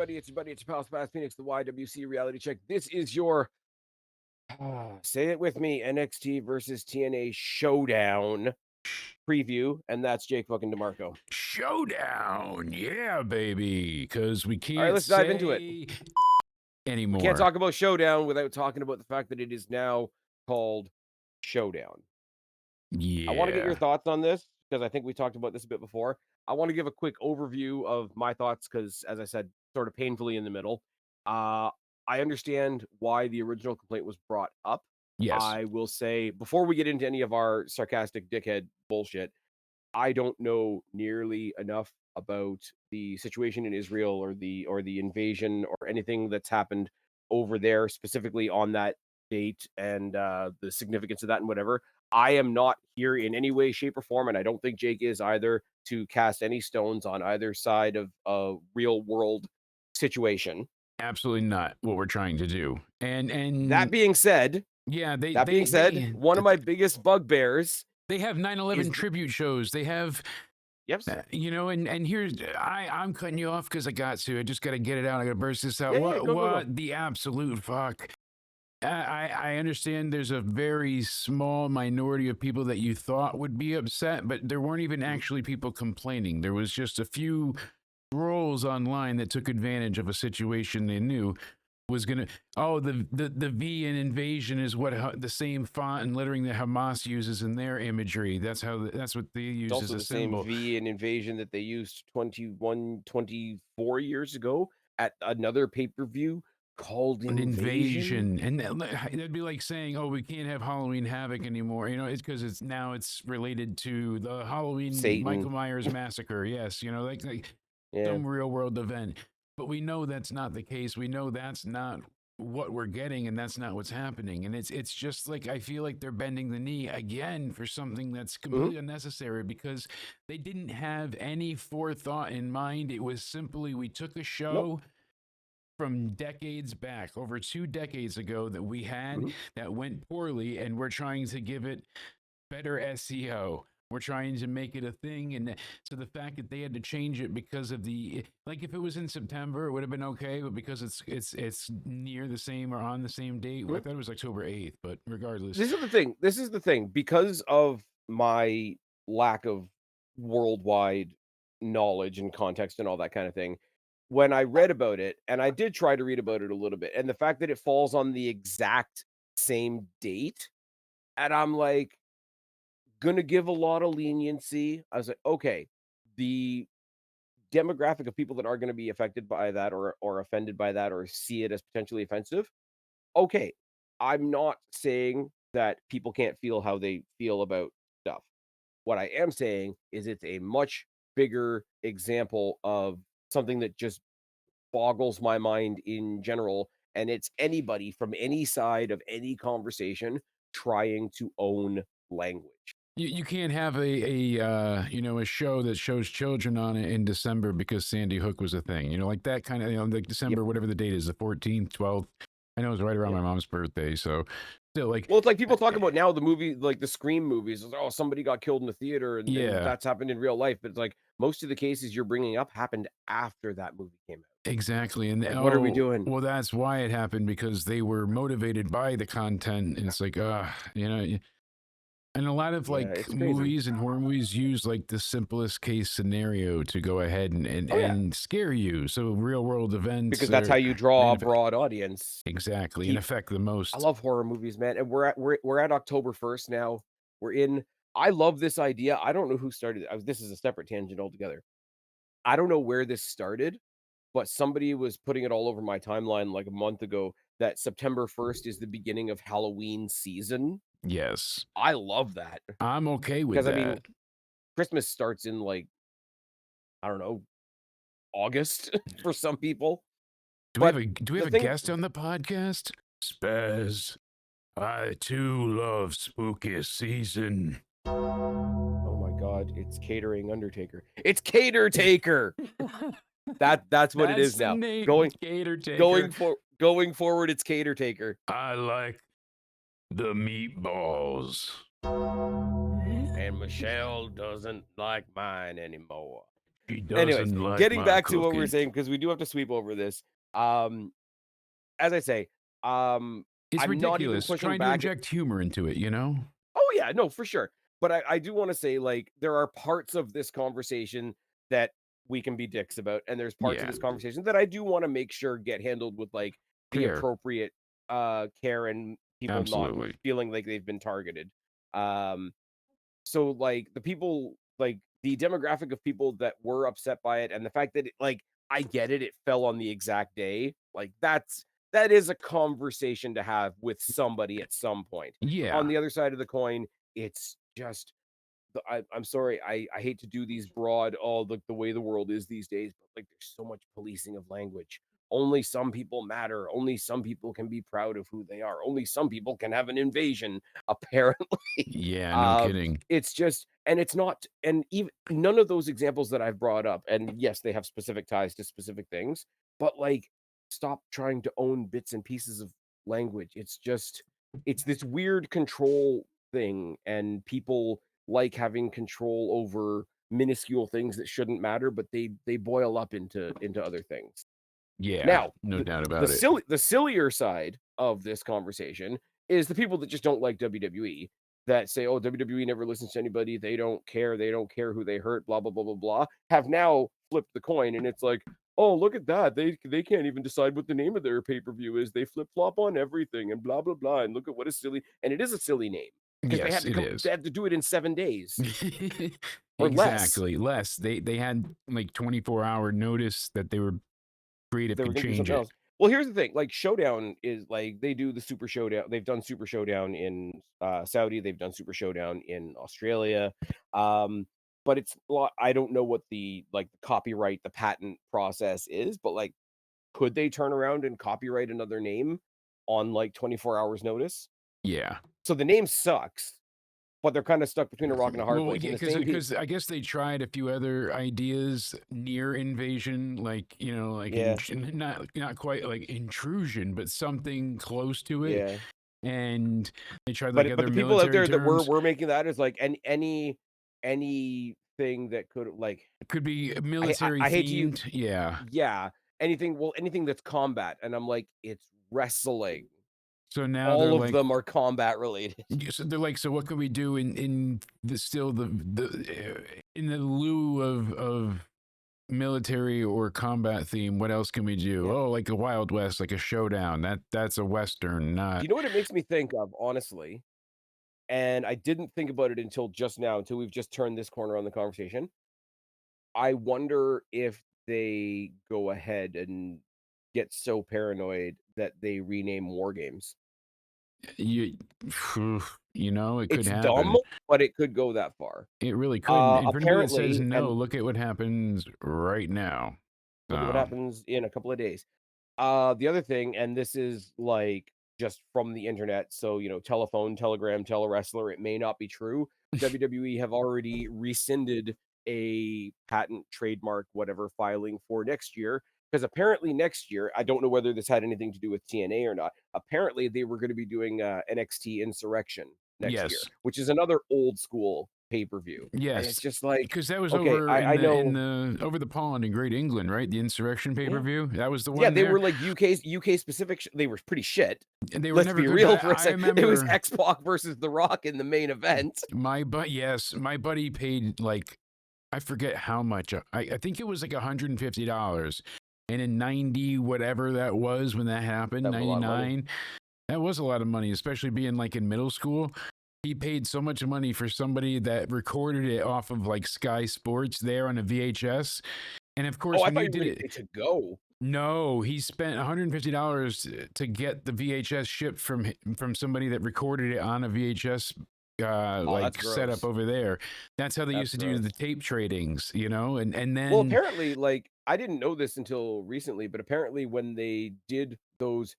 everybody. It's your buddy. It's your pal Spaz Phoenix, the YWC reality check. This is your, say it with me, NXT versus TNA Showdown preview. And that's Jake fucking DeMarco. Showdown. Yeah, baby. Because we All can't right, let's dive into it. say We anymore. can't talk about Showdown without talking about the fact that it is now called Showdown. Yeah. I want to get your thoughts on this because I think we talked about this a bit before. I want to give a quick overview of my thoughts because, as I said, sort of painfully in the middle. I understand why the original complaint was brought up. Yes. I will say, before we get into any of our sarcastic dickhead bullshit, I don't know nearly enough about the situation in Israel or the invasion or anything that's happened over there, specifically on that date and the significance of that and whatever. I am not here in any way, shape, or form, and I don't think Jake is either, to cast any stones on either side of a real world situation. Absolutely not what we're trying to do. And That being said, yeah, one of my biggest bugbears. They have 9/11 tribute shows. They have, Yep. you know, and here's I'm cutting you off because I got to. I just got to get it out. I got to burst this out. Yeah, what go. the absolute fuck? I understand there's a very small minority of people that you thought would be upset, but there weren't even actually people complaining. There was just a few trolls online that took advantage of a situation they knew was gonna. Oh, the V in invasion is what the same font and lettering that Hamas uses in their imagery. That's what they use It's as also a the symbol. same V in invasion that they used 24 years ago at another pay-per-view called An Invasion. and that'd be like saying, "Oh, we can't have Halloween Havoc anymore." You know, it's because it's related to the Halloween Satan. Michael Myers massacre. Yes, you know, like some real world event. But we know that's not the case. We know that's not what we're getting, and that's not what's happening. And it's just like I feel like they're bending the knee again for something that's completely unnecessary because they didn't have any forethought in mind. It was simply we took a show from decades back, over 2 decades ago, that we had that went poorly, and we're trying to give it better SEO. We're trying to make it a thing, and so the fact that they had to change it because of like if it was in September, it would have been okay, but because it's near the same or on the same date, I thought it was October 8th, but regardless. This is the thing. Because of my lack of worldwide knowledge and context and all that kind of thing, when I read about it, and I did try to read about it a little bit, and the fact that it falls on the exact same date, and I'm like, gonna give a lot of leniency. I was like, okay, the demographic of people that are gonna be affected by that or offended by that or see it as potentially offensive. Okay, I'm not saying that people can't feel how they feel about stuff. What I am saying is it's a much bigger example of something that just boggles my mind in general, and it's anybody from any side of any conversation trying to own language. You can't have a show that shows children on it in December because Sandy Hook was a thing. You know, like that kind of, like December, whatever the date is, the 14th, 12th. I know it's right around my mom's birthday, so still like. Well, it's like people talk about now the movie, like the Scream movies. It's like, oh, somebody got killed in the theater, and that's happened in real life. But it's like most of the cases you're bringing up happened after that movie came out. Exactly, and like, what are we doing? Well, that's why it happened because they were motivated by the content, and it's like, you know. And a lot of like movies and horror movies use like the simplest case scenario to go ahead and scare you. So real world events, because that's how you draw a broad audience. Exactly, and affect the most. I love horror movies, man. And we're at October 1st now. I love this idea. I don't know who started it. This is a separate tangent altogether. I don't know where this started, but somebody was putting it all over my timeline like a month ago that September 1st is the beginning of Halloween season. Yes. I love that. I'm okay with that. Because, I mean, Christmas starts in, like, I don't know, August for some people. Do we have a guest on the podcast? Spaz. I too love spooky season. Oh my God, it's Catering Undertaker. It's Cater Taker. That's what it is now. Going forward, it's Cater Taker. I like the meatballs. And Michelle doesn't like mine anymore. She Anyways, doesn't like getting my back to what we were cooking. saying, because we do have to sweep over this. Um, as I say, It's I'm not even ridiculous pushing trying to back. inject humor into it, you know? Oh yeah, no, for sure. But I do want to say, like, there are parts of this conversation that we can be dicks about, and there's parts of Yeah, this conversation that I do want to make sure get handled with like the care. appropriate care and people not Absolutely. feeling like they've been targeted. Um so, like, the people like, the demographic of people that were upset by it and the fact that I get it, it fell on the exact day, like, that is a conversation to have with somebody at some point. On Yeah. the other side of the coin, it's just I'm sorry, I hate to do these broad, "Oh, the way the world is these days," but, like, there's so much policing of language. Only some people matter. Only some people can be proud of who they are. Only some people can have an invasion, apparently. Yeah, no kidding. It's just and it's not and even none of those examples that I've brought up, and yes, they have specific ties to specific things, but, like, stop trying to own bits and pieces of language. It's this weird control thing, and people like having control over minuscule things that shouldn't matter, but they boil up into other things. Yeah, Now, no doubt the about it. sillier side of this conversation is the people that just don't like WWE, that say, "Oh, WWE never listens to anybody. They don't care who they hurt, blah, blah, blah, blah, blah," have now flipped the coin, and it's like, "Oh, look at that. They can't even decide what the name of their pay-per-view is. They flip-flop on everything and blah, blah, blah, and look at what a silly," and it is a silly name because Yes, it they is. had to do it in 7 days or less. Exactly. Less. They had like 24-hour notice that they were creative They were could gonna do change something it. else. Well, here's the thing, like, Showdown is like, they do the Super Showdown. They've done Super Showdown in, Saudi, they've done Super Showdown in Australia, but it's a lot I don't know what the copyright, the patent process is, but, like, could they turn around and copyright another name on, like, 24 hours notice? Yeah. So the name sucks, but they're kinda stuck between a rock and a hard Well, place, yeah, and the same because I guess they tried a few other ideas near invasion, like like Yeah, not quite like intrusion, but something close to it. yeah. And they tried like But other the people out military there that terms. were making that is like anything that could like Could be military I hate to use themed. Yeah. yeah, anything that's combat, and I'm like, "It's wrestling." So now they're All of like, them are combat related. so they're like, so what can we do in the still in the lieu of military or combat theme? What else can we do? Yeah. Oh, like a Wild West, like a showdown. That's a Western, Do not. you know what it makes me think of, honestly? And I didn't think about it until just now, until we've just turned this corner on the conversation. I wonder if they go ahead and get so paranoid that they rename war games. You, it could It's dumb, happen. but it could go that far. It really could. And for anybody that says Apparently, no, and look at what happens right now. look at what So, happens in a couple of days. The other thing, and this is like just from the internet, so telephone, telegram, telewrestler, it may not be true. WWE have already rescinded a patent, trademark, whatever filing for next year. Because apparently next year, I don't know whether this had anything to do with TNA or not. Apparently, they were going to be doing NXT Insurrection next year, yes. which is another old school pay per view. And it's Yes, just like, because that was okay, over in I the know, over the pond in Great England, right? The Insurrection yeah, pay-per-view, that was the yeah, one they there, were like UK specific they were pretty shit. and they were Let's never be good, but real for a I sec. It was remember X-Pac versus The Rock in the main event. yes, my buddy paid, like, I forget how much, I think it was like $150, and in 90 whatever that was when that happened, That was a lot of money. 99, that was a lot of money, especially being, like, in middle school. He paid so much money for somebody that recorded it off of, like, Sky Sports there on a VHS, and, of Oh, course, I when thought you you were did gonna it. say to go. No, he spent $150 to get the VHS shipped from somebody that recorded it on a VHS, Oh, that's like, setup gross. over there. That's how they That's used to do the gross. tape tradings, and Well, then apparently, like, I didn't know this until recently, but apparently when they did those,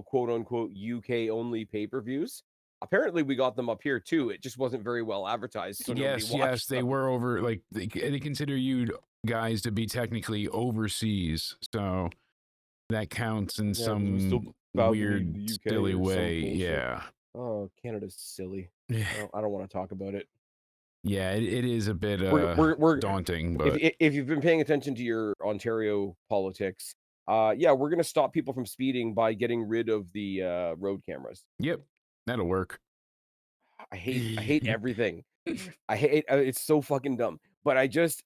quote unquote UK only pay-per-views, apparently we got them up here too. It just wasn't very well advertised, so nobody yes, yes, watched they them. were over, like, they consider you guys to be technically overseas, so that counts in Yeah, because we still some proud to be the weird, UK silly or some way, bullshit. yeah. Oh, Canada's silly. I don't wanna talk about it. Yeah, it is a bit We're daunting, if but if you've been paying attention to your Ontario politics, yeah, we're gonna stop people from speeding by getting rid of the road cameras. yep, that'll work. I hate everything. I hate it's so fucking dumb. But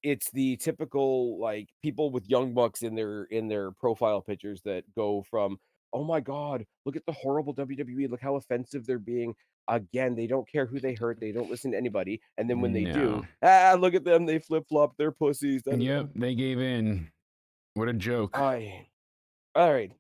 it's the typical like people with young bucks in their profile pictures that go from, "Oh my god, look at the horrible WWE, look how offensive they're being." Again, they don't care who they hurt, they don't listen to anybody. And then when they do, No. look at them, they flip-flop, they're pussies. Da, da, da. Yep, they gave in. What a joke. I all right.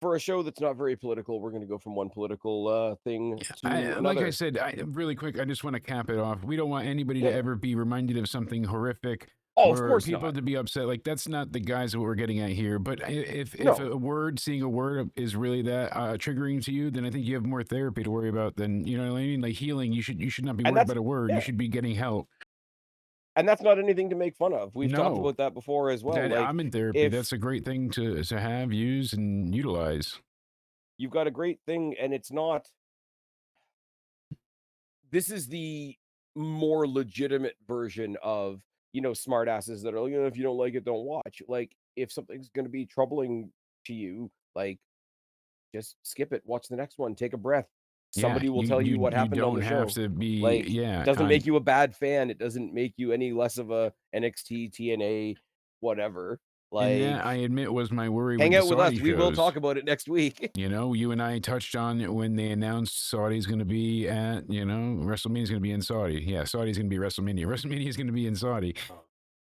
For a show that's not very political, we're gonna go from one political thing to Like I another. said, really quick, I just want to cap it off. We don't want anybody to Yeah. ever be reminded of something horrific Oh, of or course people not. to be upset. Like that's not the guys that we're getting at here. But if No. a word, seeing a word is really that triggering to you, then I think you have more therapy to worry about than you know what I mean. Like healing, you should not be And worried that's about a word. You yeah. should be getting help. And that's not anything to make fun of. We've talked No, about that before as well. that Like, I'm in therapy. if That's a great thing to have, use, and utilize. you've got a great thing and it's not this is the more legitimate version of, smartasses that are, like, if you don't like it, don't watch." Like, if something's gonna be troubling to you, like, just skip it, watch the next one, take a breath. Yeah, Somebody will you tell you you what you happened on don't the have show. to be Like, yeah. doesn't make you a bad fan, it doesn't make you any less of a NXT, TNA, whatever. And that I Like, admit was my worry with hang the out with us, Saudi we will shows. talk about it next week. You know, you and I touched on it when they announced Saudi's going to be at, WrestleMania's going to be in Saudi. Yeah, Saudi's going to be WrestleMania. WrestleMania is going to be in Saudi. Oh,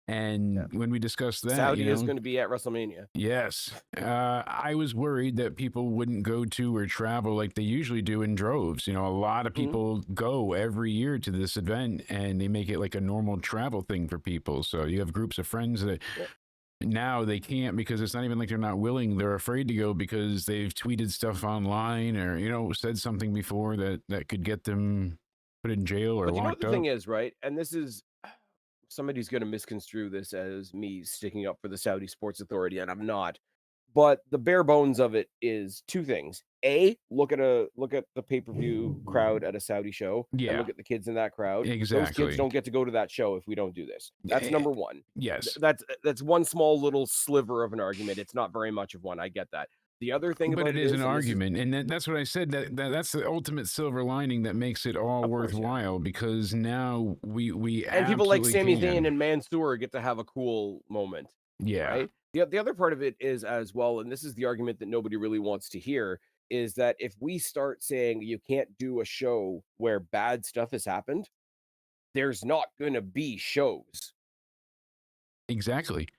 yeah. And when we discussed that, Saudi is gonna be at WrestleMania. yes, I was worried that people wouldn't go to or travel like they usually do in droves. A lot of Mhm. people go every year to this event and they make it like a normal travel thing for people. So you have groups of friends that Yeah, now they can't because it's not even like they're not willing. They're afraid to go because they've tweeted stuff online or, said something before that could get them put in jail or but you know what locked the up. thing is, right? And this is somebody's gonna misconstrue this as me sticking up for the Saudi Sports Authority, and I'm not. But the bare bones of it is 2 things. A, look at the pay-per-view crowd at a Saudi show and Yeah, look at the kids in that crowd. Those kids exactly. don't get to go to that show if we don't do this. That's Eh, number 1. yes. That's one small little sliver of an argument. It's not very much of one, I get that. The other thing But about it it is an is, and this is argument, and that's what I said. That's the ultimate silver lining that makes it all of course, yeah. worthwhile because now we And people like absolutely Sami Zayn can. and Mansoor get to have a cool moment, Yeah, right? The other part of it is as well, and this is the argument that nobody really wants to hear, is that if we start saying you can't do a show where bad stuff has happened, there's not gonna be shows. exactly.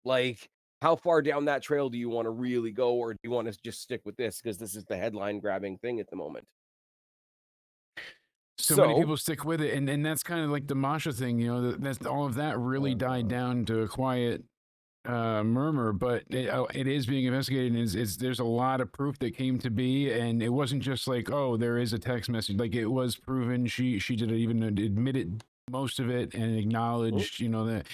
Like, how far down that trail do you wanna really go, or do you wanna just stick with this because this is the headline grabbing thing at the moment? So many So people stick with it, and that's kind of like the Masha thing. That's all of that really died uh, down to a quiet murmur, but it is being investigated. And there's a lot of proof that came to be, and it wasn't just like, oh, there is a text message. Like it was proven. She did even admitted most of it and mm, acknowledged, that.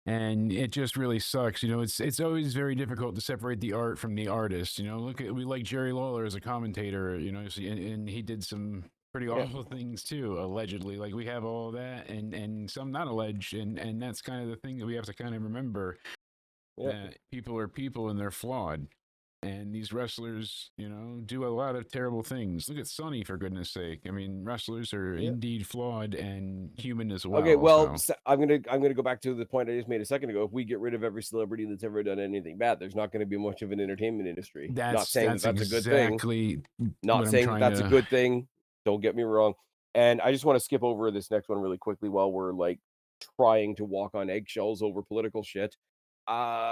And it just really sucks. It's always very difficult to separate the art from the artist. Look at we like Jerry Lawler as a commentator. And he did some pretty yeah, awful things too, allegedly. Like we have all that, and some not alleged, and that's kind of the thing that we have to kind of remember yeah, that people are people and they're flawed. And these wrestlers, do a lot of terrible things. Look at Sonny, for goodness sake. I mean, wrestlers are yeah. indeed flawed and human as Okay, well. well, So I'm gonna go back to the point I just made a second ago. If we get rid of every celebrity that's ever done anything bad, there's not gonna be much of an entertainment industry. Not that's saying that that's that's a good thing. exactly Not what I'm saying that trying that's a to. good thing. Don't get me wrong. And I just want to skip over this next one really quickly while we're like trying to walk on eggshells over political shit.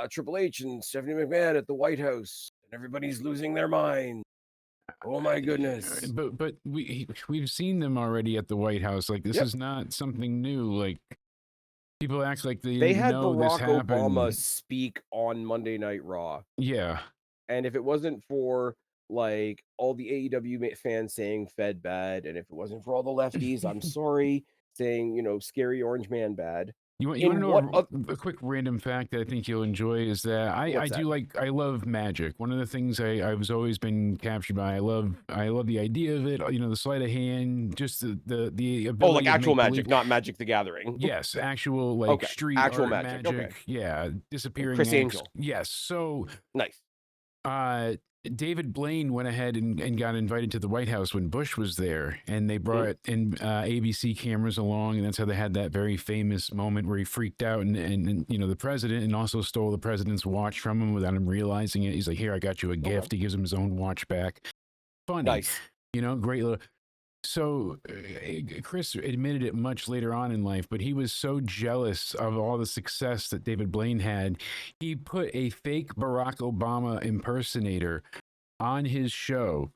Triple H and Stephanie McMahon at the White House, and everybody's losing their mind. Oh my goodness. But we've seen them already at the White House. Like this Yep. is not something new. Like people act like they They didn't had know this Barack Obama happened. speak on Monday Night Raw. Yeah, And if it wasn't for, like, all the AEW fans saying "Fed bad," and if it wasn't for all the lefties, I'm sorry, saying, "Scary orange man bad," You want to In what know a quick random fact that I think you'll enjoy is that what's that? I love magic. One of the things I was always been captured by. I love the idea of it. You know, the sleight of hand, just the Oh, like ability of actual make believe. magic, not Magic the Gathering. Yes, actual like Okay, street actual art magic, okay. magic. Yeah, disappearing Chris acts. Angel, Yes. So nice. uh David Blaine went ahead and got invited to the White House when Bush was there, and they Mhm. brought in ABC cameras along, and that's how they had that very famous moment where he freaked out and you know the president, and also stole the president's watch from him without him realizing it. He's like, "Here, I got you a Okay, gift." He gives him his own watch back. Funny, nice. you know, great little. So Chris admitted it much later on in life, but he was so jealous of all the success that David Blaine had, he put a fake Barack Obama impersonator on his show,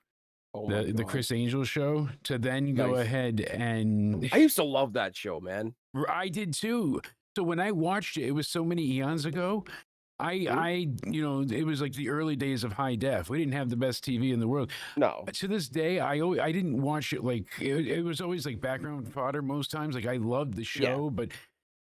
Oh my the god, Chris Angel show, to then go nice. ahead and I used to love that show, man. I did too. So when I watched it, it was so many eons ago. Mhm. You know, it was like the early days of high def. We didn't have the best TV in the world. No, To this day, I didn't watch it like it was always like background fodder most times. Like I loved the yeah, show, but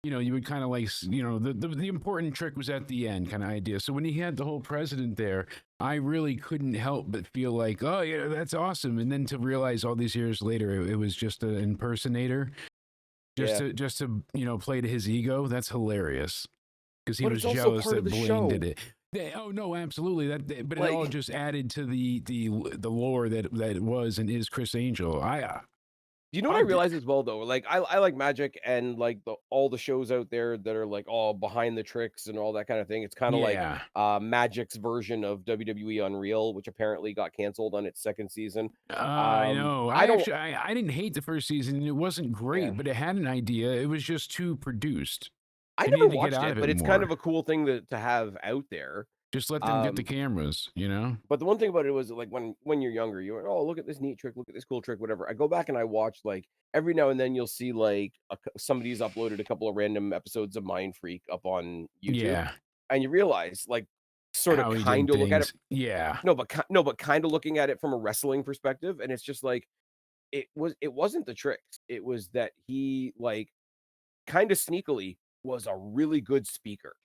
you know, you would kind of like, you know, the important trick was at the end kind of idea. So when he had the whole president there, I really couldn't help but feel like, oh, yeah, that's awesome. And then to realize all these years later, it was just an impersonator, yeah. just to, you know, play to his ego. That's hilarious because he But was it's also jealous part of that the Blaine did show. it. Oh no, absolutely. But it all Like, just added to the lore that it was and is Chris Angel. you know what I I did, realize as well though? Like I like Magic and like all the shows out there that are like all behind the tricks and all that kind of thing. It's kind of like yeah. Magic's version of WWE Unreal, which apparently got canceled on its second season. I know. I don't I didn't hate the first season. It wasn't yeah. great, but it had an idea. It was just too produced. I They never needed to get watched out of it, it but it's kind more. of a cool thing to have out there. Just let them get the Um cameras, you know? But the one thing about it was, like, when you're younger, you're, "Oh, look at this neat trick, look at this cool trick," whatever. I go back and I watch, like, every now and then you'll see, like, somebody's uploaded a couple of random episodes of Mind Freak up on YouTube, Yeah. and you realize, like, sorta How he did kinda look at it things. Yeah. no, but kinda looking at it from a wrestling perspective, and it's just like, it wasn't the tricks, it was that he, like, kinda sneakily was a really good speaker,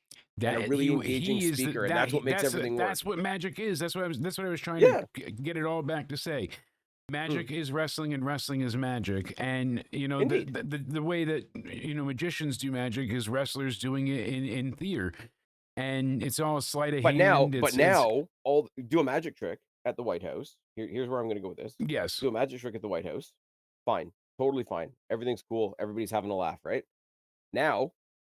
and a That really engaging he is speaker, and that's what makes everything work. that's what magic is. That's what I was trying to Yeah. get it all back to say. Mm. Magic is wrestling and wrestling is magic. And you know Indeed. the way that you know magicians do magic is wrestlers doing it in theater. And it's all sleight of hand. But It's now, all do a magic trick at the White House. Here's where I'm gonna go with this. yes. Do a magic trick at the White House. Fine, totally fine. Everything's cool. Everybody's having a laugh, right? Now,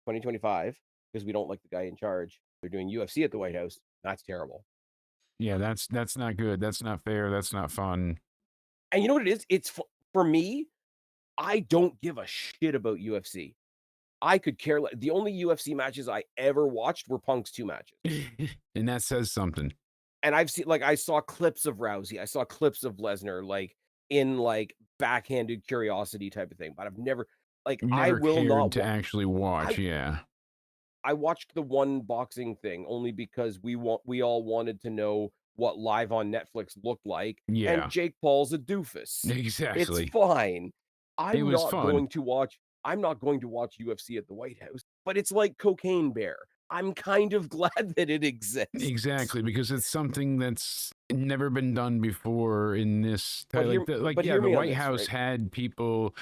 2025, because we don't like the guy in charge, they're doing UFC at the White House. That's terrible. Yeah, that's not good. That's not fair. That's not fun. And you know what it is? For me, I don't give a shit about UFC. I could care less. The only UFC matches I ever watched were Punk's 2 matches. And that says something. And I've seen like, I saw clips of Rousey, I saw clips of Lesnar, like, in, like, backhanded curiosity type of thing, but I've never like, I Never will cared not to wa actually watch. I Yeah. I watched the one boxing thing only because we all wanted to know what live on Netflix looked like, and Yeah. Jake Paul's a doofus. It's Exactly. fine. It was fun. I'm not going to watch UFC at the White House, but it's like Cocaine Bear. I'm kind of glad that it exists. Exactly, because it's something that's never been done before in this But like yeah, hear the me on White this, House right? had people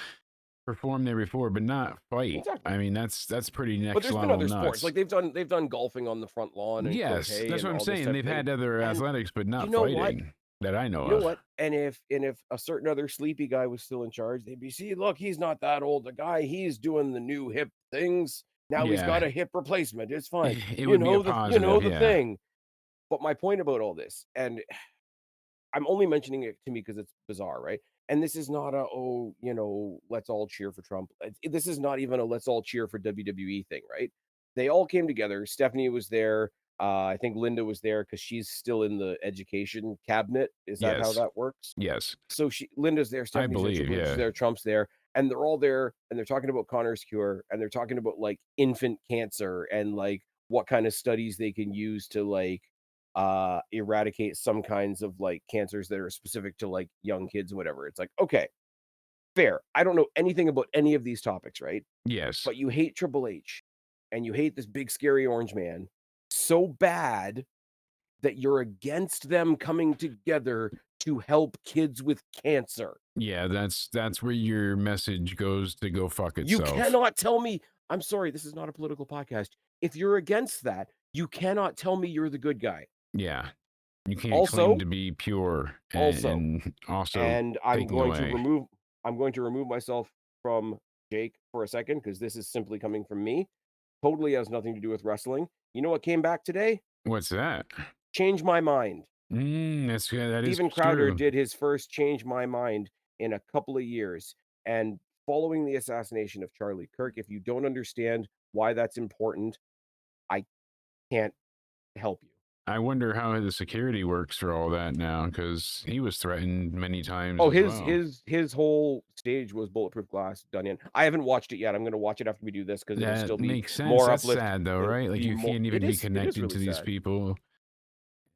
perform there before, but not fight. Exactly. I mean, that's pretty But next there's been level other sports, nuts. like, they've done golfing on the front lawn and Yes, croquet that's and what I'm all this saying. type They've of thing, had other and athletics, but you not know what? fighting that I know You know of. what? And if a certain other sleepy guy was still in charge, they'd be, "See, look, he's not that old a guy, he's doing the new hip things. Now he's got Yeah, a hip replacement, it's fine." it would be a You know positive. the Yeah. thing. But my point about all this, and I'm only mentioning it to me because it's bizarre, right? And this is not a, "Oh, let's all cheer for Trump." This is not even a "let's all cheer for WWE" thing, right? They all came together. Stephanie was there. I think Linda was there because she's still in the education cabinet. Is that how Yes. that works? Yes. So Linda's there, I Stephanie's there, believe. Triple H is Yeah. there, Trump's there, and they're all there, and they're talking about Connor's cure, and they're talking about, like, infant cancer and, like, what kind of studies they can use to, like, eradicate some kinds of, like, cancers that are specific to, like, young kids and whatever. It's like, okay, fair. I don't know anything about any of these topics, right? Yes. But you hate Triple H, and you hate this big scary orange man so bad that you're against them coming together to help kids with cancer. Yeah, that's where your message goes to go fuck You itself. cannot tell me, I'm sorry, this is not a political podcast. If you're against that, you cannot tell me you're the good guy. Yeah. You can't claim Also, to be pure also, and also and taking away. I'm going to remove myself from Jake for a second because this is simply coming from me. Totally has nothing to do with wrestling. You know what came back today? What's that? Change my mind. That's yeah, that is Steven Crowder true. did his first change my mind in a couple of years. And following the assassination of Charlie Kirk, if you don't understand why that's important, I can't help you. I wonder how the security works for all that now, because he was threatened many times Oh, as well. his whole stage was bulletproof glass done in. I haven't watched it yet. I'm gonna watch it after we do this because it'll That still be makes sense. more That's uplift. sad though, It'll right? Like be you more. can't even be It is connected really to these sad. people.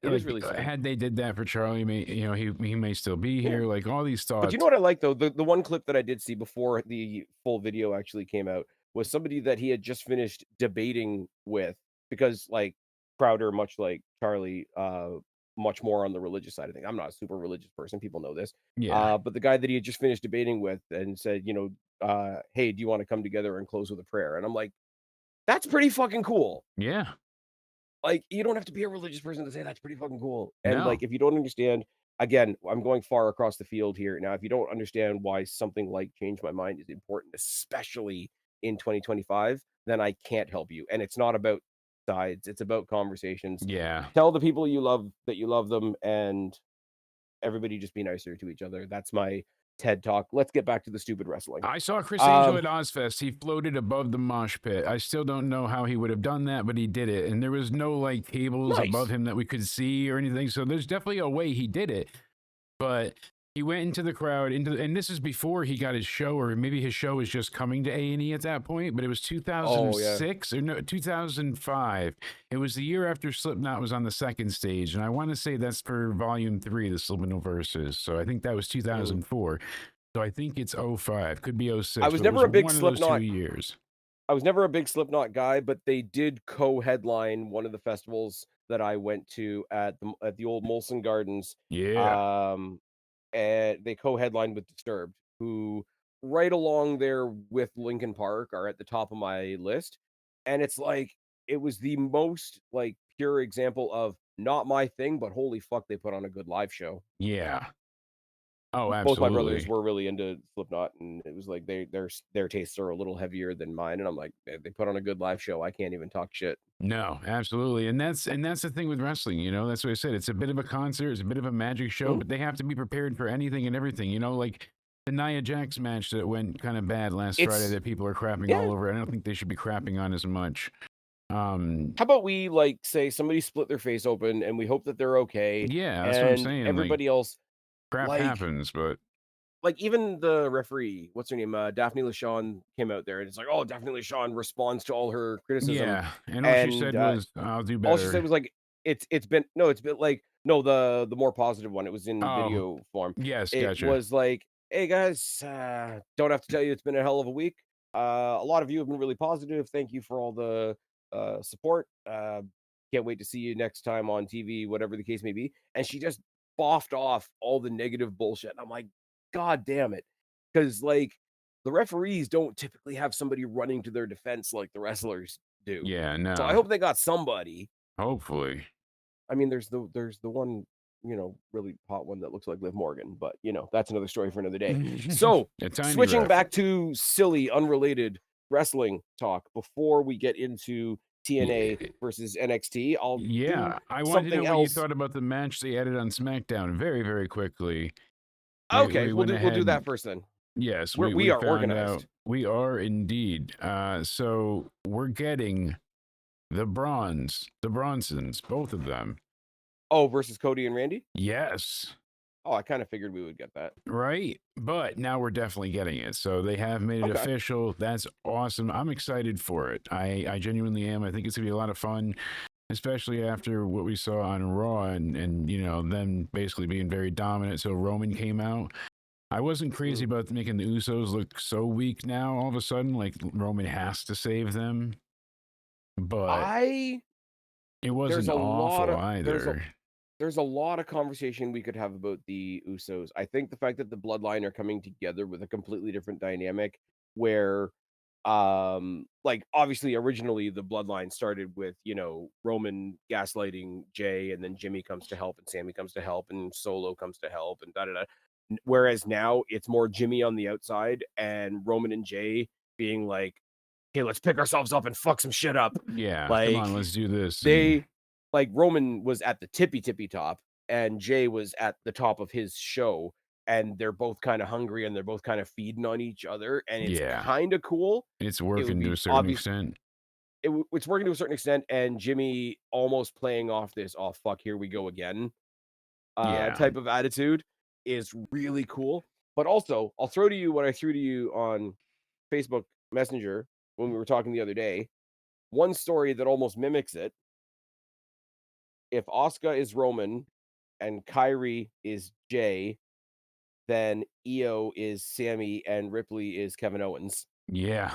It is Like really sad. had they did that for Charlie, he may still be Yeah. here. Like all these But you know thoughts. what I like though? The one clip that I did see before the full video actually came out was somebody that he had just finished debating with because like Crowder, much like Charlie, much more on the religious side of things. I'm not a super religious person, people know this. Yeah, But the guy that he had just finished debating with and said, hey, do you want to come together and close with a prayer? And I'm like, that's pretty fucking cool. yeah, Like, you don't have to be a religious person to say that's pretty fucking cool. And no, like, if you don't understand, again, I'm going far across the field here. Now, if you don't understand why something like Change My Mind is important, especially in 2025, then I can't help you. And it's not about sides, it's about conversations. yeah. Tell the people you love that you love them and everybody just be nicer to each other. That's my TED talk. Let's get back to the stupid wrestling. I saw Chris Angel Um, at Ozfest. He floated above the mosh pit. I still don't know how he would have done that, but he did it. And there was no like tables above nice. him that we could see or anything. So there's definitely a way he did it. But he went into the crowd and this is before he got his show, or maybe his show was just coming to A&E at that point, but it was Oh yeah. 2006 or no 2005. It was the year after Slipknot was on the second stage, and I want to say that's for volume 3, the Slipknot verses. So I think that was Mm. 2004. So I think it's '05, could be I '06, was but it never was a big one of those 2 Slipknot years. I was never a big Slipknot guy, but they did co-headline one of the festivals that I went to at the old Molson Gardens. Yeah. Um, and they co-headlined with Disturbed, who right along there with Linkin Park are at the top of my list. And it's like it was the most like pure example of not my thing, but holy fuck, they put on a good live show. Yeah. Oh, Both my brothers absolutely. were really into Slipknot, and it was like their tastes are a little heavier than mine, and I'm like, they put on a good live show. I can't even talk shit." No, absolutely. And that's the thing with wrestling, that's what I said. It's a bit of a concert, it's a bit of a magic show, Mhm. but they have to be prepared for anything and everything, like the Nia Jax match that went kind of bad last Friday It's that people are crapping yeah. all over. I don't think they should be crapping on as much. How about we like say somebody split their face open, and we hope that they're okay, Yeah, that's what I'm and saying. Like everybody else crap like happens, but even the referee, what's her name? Daphne LaShawn came out there, and it's like, oh, Daphne LaShawn responds to all her criticism, yeah. And all she and said was, I'll do all she said better. was like, it's been like no, the more positive one, it was in Oh, video form. yes, It gotcha. was like, "Hey, guys, don't have to tell you it's been a hell of a week. A lot of you have been really positive. Thank you for all the, support. Can't wait to see you next time on TV," whatever the case may be, and she just boffed off all the negative bullshit, and I'm like, "God damn it," because like, the referees don't typically have somebody running to their defense like the wrestlers do. Yeah, So I no. hope they got somebody. Hopefully. I mean, there's the one, really hot one that looks like Liv Morgan, but, that's another story for another day. So, A tiny switching ref. back to silly, unrelated wrestling talk before we get into TNA Yeah. versus NXT, I'll do Yeah, I wanted to know something what you else. thought about the match they added on SmackDown very, very quickly. We Okay, we we'll went do that ahead. first then. Yes, We we we we are found out organized. we are indeed. So we're getting the Bronsons, both of them. Oh, versus Cody and Randy? Yes, Oh, I kinda figured we would get that. right. But now we're definitely getting it. So they have made it Okay. official. That's awesome. I'm excited for it. I genuinely am. I think it's gonna be a lot of fun, especially after what we saw on Raw and them basically being very dominant. So Roman came out. I wasn't crazy Mm. about making the Usos look so weak now all of a sudden, like Roman has to save them, but I it there's wasn't a lot awful of either. there's a lot of conversation we could have about the Usos. I think the fact that the Bloodline are coming together with a completely different dynamic where like obviously originally the Bloodline started with, Roman gaslighting Jay and then Jimmy comes to help and Sammy comes to help and Solo comes to help and da da da. Whereas now it's more Jimmy on the outside and Roman and Jay being like, "Hey, let's pick ourselves up and fuck some shit up." Yeah, come on, Like let's do this. And they like Roman was at the tippy top and Jay was at the top of his show and they're both kind of hungry and they're both kind of feeding on each other and it's yeah, kind of cool. it's It would working to be a certain obvious extent. it's working to a certain extent and Jimmy almost playing off this "oh fuck, here we go again" Yeah. type of attitude is really cool. But also, I'll throw to you what I threw to you on Facebook Messenger when we were talking the other day. One story that almost mimics it. If Asuka is Roman and Kyrie is Jay, then Io is Sammy and Ripley is Kevin Owens. Yeah.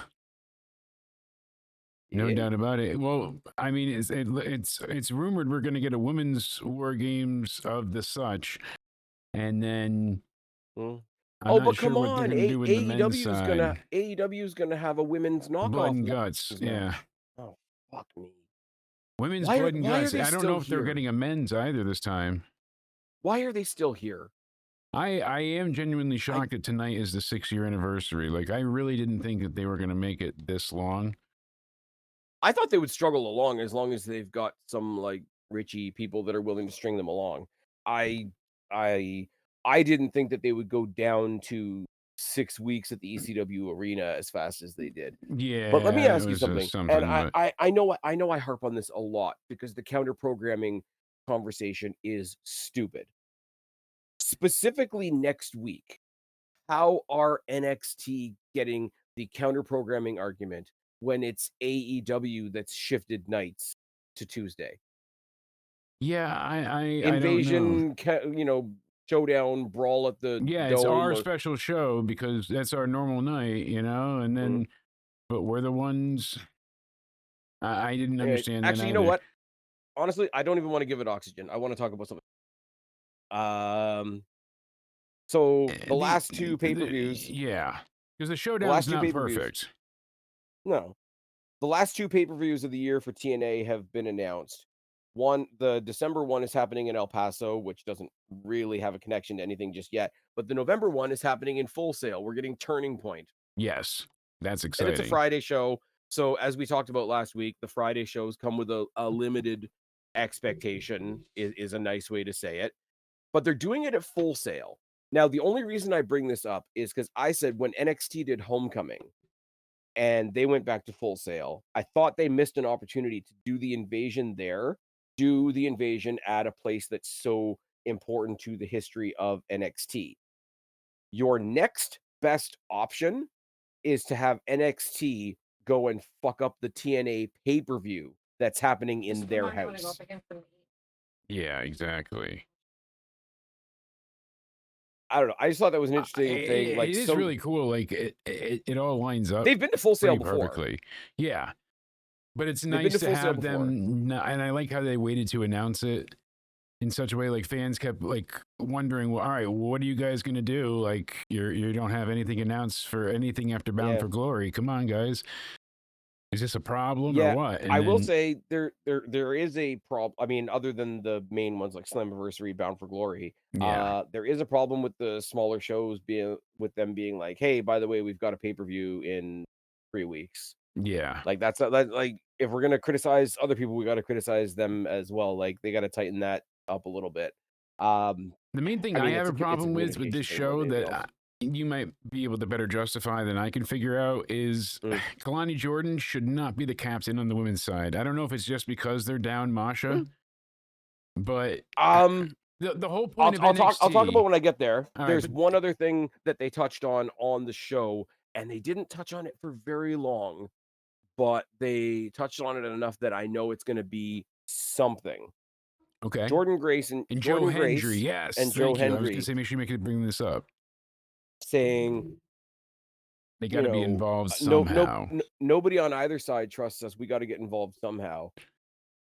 No Yeah. doubt about it. Well, I mean, it's rumored we're going to get a women's War Games of the such, and then Mm. I'm Oh, not but sure come what they're on, going to do with the men's side. AEW is gonna have a women's Blood knockoff and War guts, Games yeah. match. Oh, fuck me. Women's Why are blood and why are guts. they I don't know still if they're here? getting a men's either this time. Why are they still here? I am genuinely I shocked that tonight is the 6-year anniversary. Like, I really didn't think that they were going to make it this long. I thought they would struggle along as long as they've got some, like, Richie people that are willing to string them along. I I I didn't think that they would go down to 6 weeks at the ECW arena as fast as they did. But let me Yeah, it ask you was something, and something, I but I I know I know I harp on this a lot because the counter programming conversation is stupid. Specifically next week, how are NXT getting the counter programming argument when it's AEW that's shifted nights to Tuesday? yeah, I don't know. Invasion, Showdown, Brawl at the Yeah, it's Dome, our or special show because that's our normal night, and mm, then but we're the ones. I didn't understand that actually, you know either. what? Honestly, I don't even wanna give it oxygen. I wanna talk about something. Um, so Eh, the last 2 pay-per-views yeah, because the the showdown's last 2 not pay-per-views perfect. no. The last 2 pay-per-views of the year for TNA have been announced. The December one is happening in El Paso, which doesn't really have a connection to anything just yet, but the November one is happening in Full Sail. We're getting Turning Point, Yes, that's and it's a exciting. Friday show. So as we talked about last week, the Friday shows come with a limited expectation is a nice way to say it, but they're doing it at Full Sail. Now, the only reason I bring this up is because I said when NXT did Homecoming, and they went back to Full Sail. I thought they missed an opportunity to do the invasion there, do the invasion at a place that's so important to the history of NXT. Your next best option is to have NXT go and fuck up the TNA pay-per-view that's happening in their house. Yeah, exactly. I don't know. I just thought that was an interesting thing. It Like is some really cool. Like it all lines up they've been to Full Sail pretty before. perfectly. Yeah, but it's They've been nice to to Full Sail have before. them, and I like how they waited to announce it in such a way. Like fans kept like wondering, well, all right, what are you guys gonna do? Like you don't have anything announced for anything after Bound Yeah. for Glory. Come on, guys, is this a problem or Yeah, what? I And will then say there is a problem. I mean, other than the main ones like Slammiversary, Bound for Glory, yeah, there is a problem with the smaller shows being with them being like, "Hey, by the way, we've got a pay-per-view in 3 weeks." yeah. Like, that's not that like, if we're gonna criticize other people, we gotta criticize them as well. Like, they gotta tighten that up a little bit. Um, The main thing I I mean, have a it's a problem with communication this thing more show than anything that else. you might be able to better justify than I can figure out is Mm. Kalani Jordan should not be the captain on the women's side. I don't know if it's just because they're down Masha, Mm. but Um the whole point of I'll talk about NXT. when I get there. All right, There's but one other thing that they touched on the show, and they didn't touch on it for very long, but they touched on it enough that I know it's gonna be something. okay. Jordan Grace and And Joe Jordan Hendry, Grace yes, and Joe thank you. I was gonna Hendry say make sure you make it bring this up. saying, They got to be involved no, no, somehow. nobody on either side trusts us. We got to get involved somehow.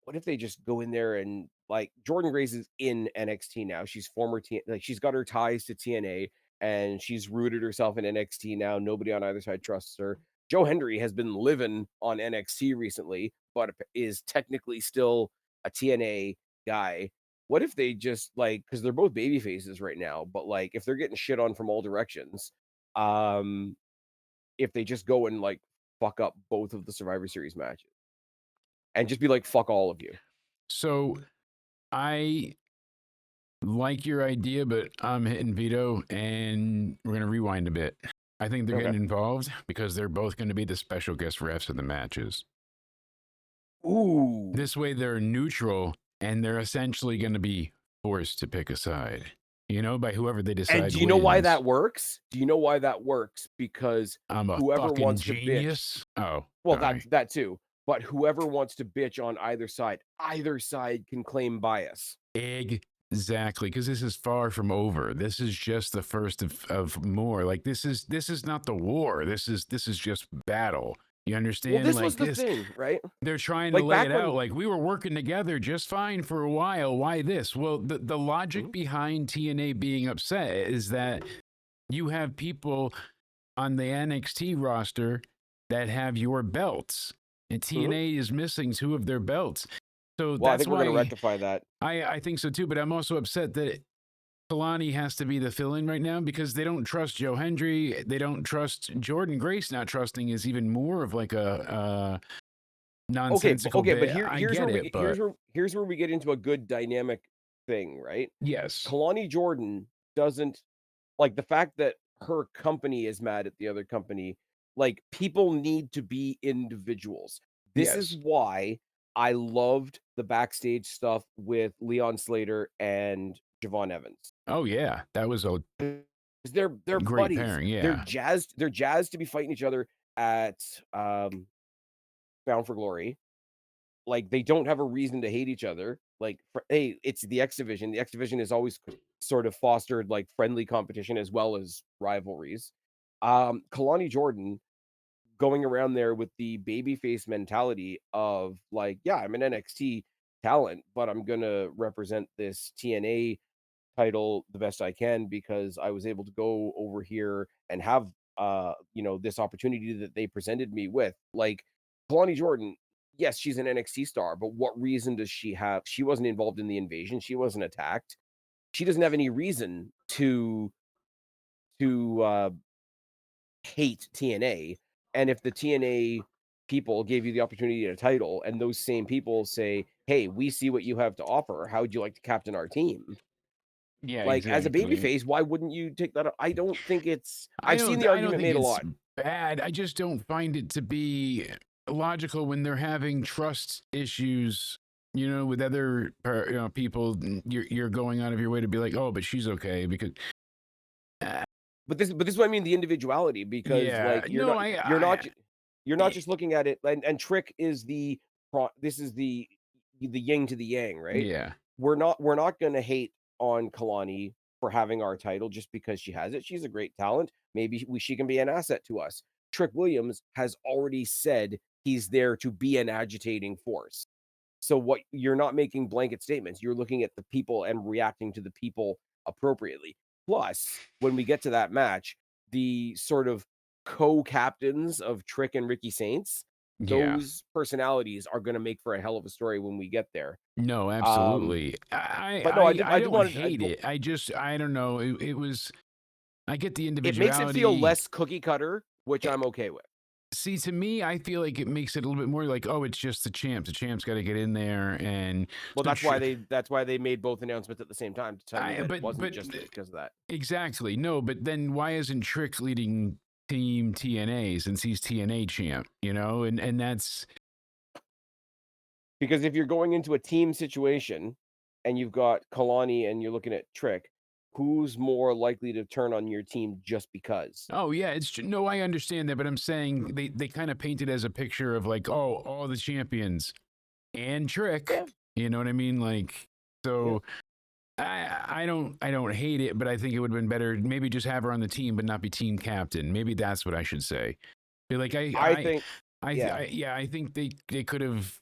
What if they just go in there and like Jordan Grace is in NXT now. She's former like she's got her ties to TNA and she's rooted herself in NXT now. Nobody on either side trusts her. Joe Hendry has been living on NXT recently, but is technically still a TNA guy. What if they just like because they're both baby faces right now, but like if they're getting shit on from all directions, um, if they just go and like fuck up both of the Survivor Series matches and just be like, fuck all of you. So I like your idea, but I'm hitting veto, and we're going to rewind a bit. I think they're Okay. getting involved because they're both going to be the special guest refs of the matches. Ooh. This way they're neutral, and they're essentially going to be forced to pick a side, by whoever they And decide do you know why wins. that works? Do you know why that works? Because I'm a whoever fucking wants to bitch, genius. Oh, well, sorry. that too, but whoever wants to bitch on either side can claim bias. Exactly, because this is far from over. This is just the first of more. Like this is not the war. This is just battle. You Well, understand? this Like was the this, thing, right? they're trying to Like lay back it out. when Like we were working together just fine for a while. Why this? Well, the logic Mhm, behind TNA being upset is that you have people on the NXT roster that have your belts, and mhm. TNA is missing 2 of their belts. So Well, I that's think we're gonna why rectify that. I think so too, but I'm also upset that Kalani has to be the fill-in right now because they don't trust Joe Hendry. They don't trust Jordan Grace. Not trusting is even more of like a nonsensical Okay, but bit. I here's get where it, but here's where we get into a good dynamic thing, right? yes, Kalani Jordan doesn't like the fact that her company is mad at the other company. Like people need to be individuals. This is yes. why I loved the backstage stuff with Leon Slater and Javon Evans. Oh yeah, that was a 'Cause they're great buddies. pairing. Yeah, They're jazzed to be fighting each other at Bound for Glory. Like they don't have a reason to hate each other. Like hey, it's the X Division. The X Division is always sort of fostered like friendly competition as well as rivalries. Kalani Jordan going around there with the babyface mentality of like, yeah, I'm an NXT talent, but I'm gonna represent this TNA title the best I can because I was able to go over here and have this opportunity that they presented me with. Like Kalani Jordan, yes, she's an NXT star, but what reason does she have? She wasn't involved in the invasion. She wasn't attacked. She doesn't have any reason to hate TNA. And if the TNA people gave you the opportunity to get a title, and those same people say, "Hey, we see what you have to offer. How would you like to captain our team?" yeah, Like, as a exactly. babyface, why wouldn't you take that I don't think it's I I've seen don't the I don't argument think made a it's lot. bad. I just don't find it to be logical when they're having trust issues, with other people. You're going out of your way to be like, oh, but she's okay because uh, But this is what I mean, the individuality, because, yeah, like, no, you're not eh, just looking at it and Trick is this is the yin to the yang, right? yeah, We're not gonna hate on Kalani for having our title just because she has it. She's a great talent. Maybe she can be an asset to us. Trick Williams has already said he's there to be an agitating force. So what you're not making blanket statements. You're looking at the people and reacting to the people appropriately. Plus, when we get to that match, the sort of co-captains of Trick and Ricky Saints, yeah. those personalities are going to make for a hell of a story when we get there. No, Um, absolutely. but no, I I did don't want to hate it. I don't know. It was. I get the it makes it feel individuality. less cookie cutter, which I'm okay with. See, to me, I feel like it makes it a little bit more like, oh, it's just the champ. The champ's got to get in there, and Well, so that's why they made both announcements at the same time to tell you that it wasn't but just because of that. exactly no. But then why isn't Trick leading Team TNA since he's TNA champ? And that's Because if you're going into a team situation and you've got Kalani and you're looking at Trick, who's more likely to turn on your team just because? oh yeah, no, I understand that, but I'm saying they kind of paint it as a picture of like, oh, all the champions and Trick. Yeah, You know what I mean? Like yeah. so. I don't hate it, but I think it would have been better maybe just have her on the team, but not be team captain. Maybe that's what I should say. Like I think, yeah. I think they could have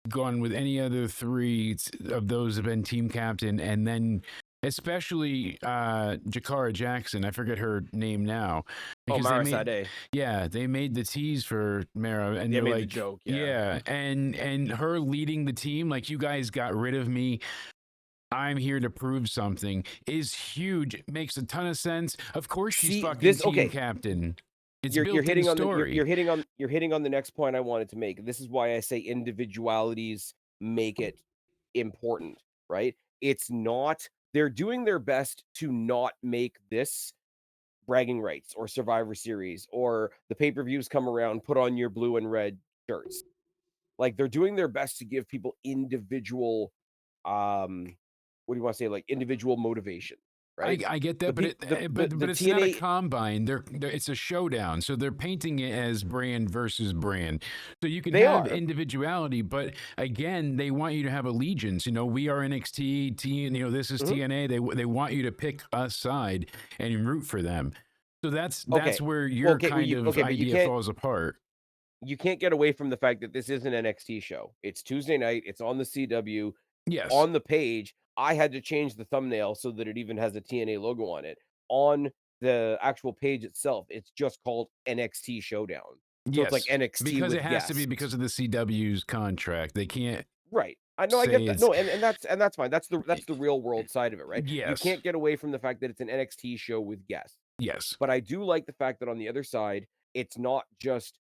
gone with any other three of those have been team captain, and then especially Jakara Jackson. I forget her name now Oh, because Mara Sade. they made the tease for Mara, and They you're made like, the joke, yeah, and her leading the team, like you guys got rid of me. I'm here to prove something is huge. It makes a ton of sense. Of course, she's See, fucking this team okay. captain. It's You're built in hitting on the story. you're hitting on the next point I wanted to make. This is why I say individualities make it important, right? It's not they're doing their best to not make this bragging rights or Survivor Series or the pay-per-views come around, put on your blue and red shirts. Like they're doing their best to give people individual what do you want to say, like individual motivation, right? I get The that, but peop the but it's not a TNA. combine. It's a showdown. So they're painting it as brand versus brand. So you can They have are. individuality, but again, they want you to have allegiance. You know, we are NXT, this is Mhm. TNA. They want you to pick a side and root for them. So that's Okay. where Well, your okay, kind of but idea falls apart. you can't get away from the fact that this is an NXT show. It's Tuesday night, it's on the CW. Yes. On the page, I had to change the thumbnail so that it even has a TNA logo on it. On the actual page itself, it's just called NXT Showdown. So it's like Yes. NXT Because it with has to be guests. because of the CW's contract. They can't Right. I know, I get say that. it's No, and that's fine. That's the real world side of it, right? You yes. can't get away from the fact that it's an NXT show with guests. Yes. But I do like the fact that on the other side, it's not just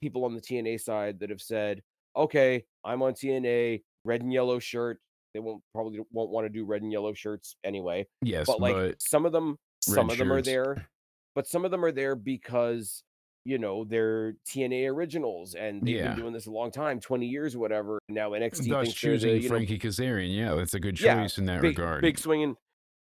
people on the TNA side that have said, "Okay, I'm on TNA, red and yellow shirt." They won't want to do red and yellow shirts anyway. Yes, But like but some red of them are shirts. there, but some of them are there because they're TNA originals and they've been Yeah. doing this a long time, 20 years or whatever. And now NXT Thus thinks they're the, choosing Frankie Kazarian. Yeah, that's a good yeah, choice in that big regard. swinging.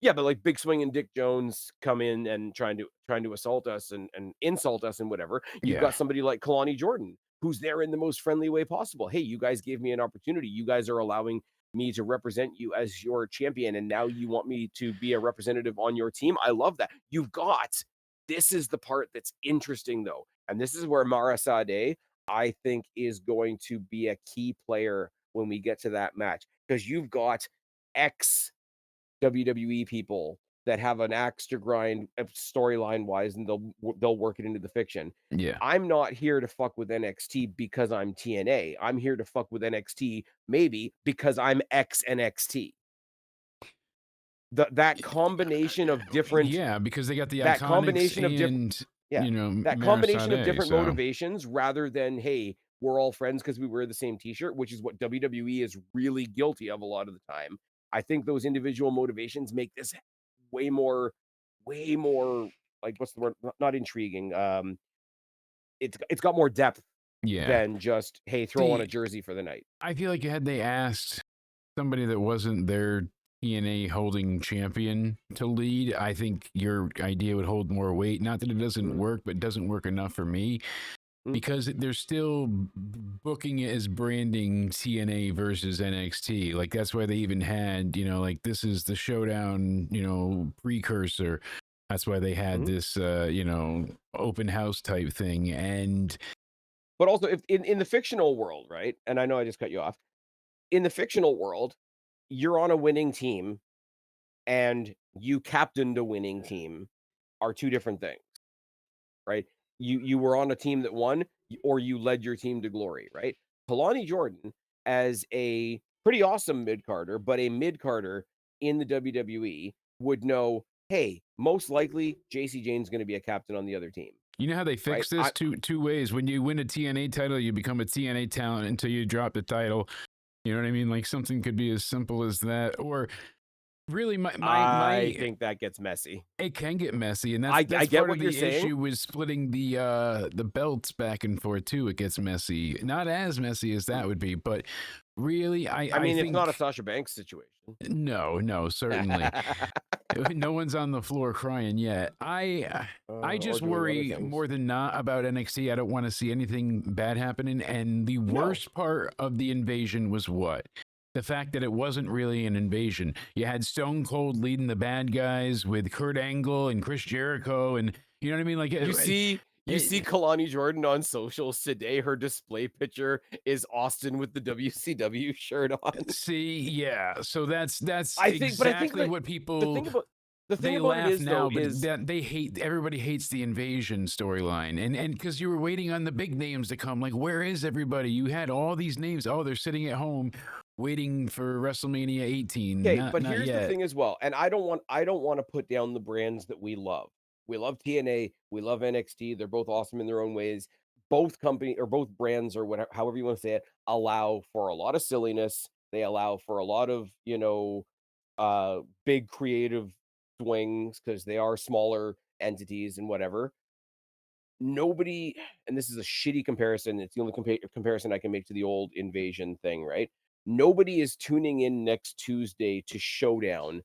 Yeah, but like big swinging Dick Jones come in and trying to assault us and insult us and whatever. You've Yeah. got somebody like Kalani Jordan who's there in the most friendly way possible. Hey, you guys gave me an opportunity. You guys are allowing me to represent you as your champion, and now you want me to be a representative on your team. I love that. You've got this is the part that's interesting though, and this is where Mara Sade I think is going to be a key player when we get to that match because you've got ex WWE people that have an axe to grind storyline wise, and they'll work it into the fiction. Yeah. I'm not here to fuck with NXT because I'm TNA. I'm here to fuck with NXT maybe because I'm ex NXT. That combination of different Yeah, because they got the that Iconics combination of different and, yeah, that combination of Marisade. different So, motivations rather than hey, we're all friends because we wear the same t-shirt, which is what WWE is really guilty of a lot of the time. I think those individual motivations make this way more like what's the word? Not intriguing. It's got more depth yeah. than just hey, throw on a See, jersey for the night. I feel like had they asked somebody that wasn't their TNA holding champion to lead, I think your idea would hold more weight. Not that it doesn't Mhm. work, but it doesn't work enough for me. Mhm. Because they're still booking it as branding TNA versus NXT. Like that's why they even had, like this is the showdown, precursor. That's why they had Mhm. this, open house type thing. And But also if in the fictional world, right? And I know I just cut you off. In the fictional world, you're on a winning team and you captained a winning team are two different things, right? You were on a team that won or you led your team to glory, right? Kalani Jordan as a pretty awesome mid-carder, but a mid-carder in the WWE would know, hey, most likely JC Jane's going to be a captain on the other team, you know how they right? fix this two ways. When you win a TNA title, you become a TNA talent until you drop the title. You know what I mean? Like something could be as simple as that. Or really I my think that gets messy. it can get messy, and I that's get part what of you're the saying. issue with splitting the belts back and forth too. It gets messy, not as messy as that would be, but really, I I mean, it's not a think Sasha Banks situation. no, certainly no one's on the floor crying yet. I Or just doing other worry things. more than not about NXT. I don't want to see anything bad happening. And the No. worst part of the invasion was what? the fact that it wasn't really an invasion. You had Stone Cold leading the bad guys with Kurt Angle and Chris Jericho, and you know what I mean? Like, you see Kalani Jordan on socials today. Her display picture is Austin with the WCW shirt on. see, yeah. So that's I think, but I think exactly that what the people thing about the thing they about it laugh is though now, but is that they hate everybody hates the invasion storyline, and because you were waiting on the big names to come. Like, where is everybody? You had all these names. Oh, they're sitting at home waiting for WrestleMania 18. okay, Not but not here's the yet. thing as well, and I don't want to put down the brands that we love. We love TNA, we love NXT. They're both awesome in their own ways. Both company or both brands or whatever, however you want to say it, allow for a lot of silliness. They allow for a lot of, big creative swings because they are smaller entities and whatever. Nobody, and this is a shitty comparison, it's the only comparison I can make to the old invasion thing, right? Nobody is tuning in next Tuesday to Showdown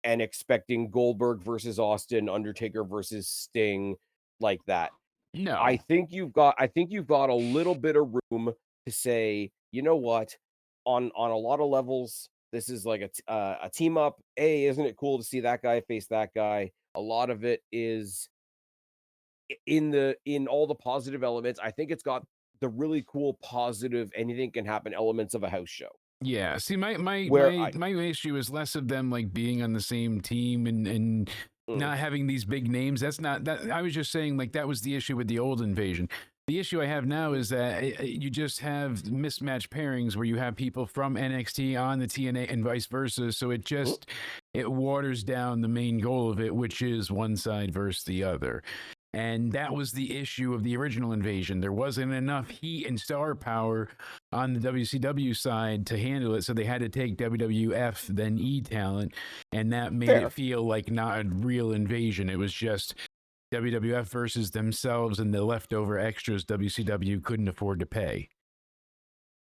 and expecting Goldberg versus Austin, Undertaker versus Sting like that. I No. think you've got a little bit of room to say, "You know what? On a lot of levels, this is like a team up. Hey, isn't it cool to see that guy face that guy?" A lot of it is in all the positive elements. I think it's got the really cool positive anything can happen elements of a house show Yeah. See, my my where my I my issue is less of them like being on the same team and mm, not having these big names. That's not that. I was just saying like that was the issue with the old invasion. The issue I have now mm, is that you just have mismatched pairings where you have people from NXT on the TNA and vice versa. So mm, it waters down the main goal of it, which is one side versus the other. And that was the issue of the original invasion. There wasn't enough heat and star power on the WCW side to handle it. So they had to take WWF, then E talent. And that made it fair. feel like not a real invasion. It was just WWF versus themselves and the leftover extras WCW couldn't afford to pay.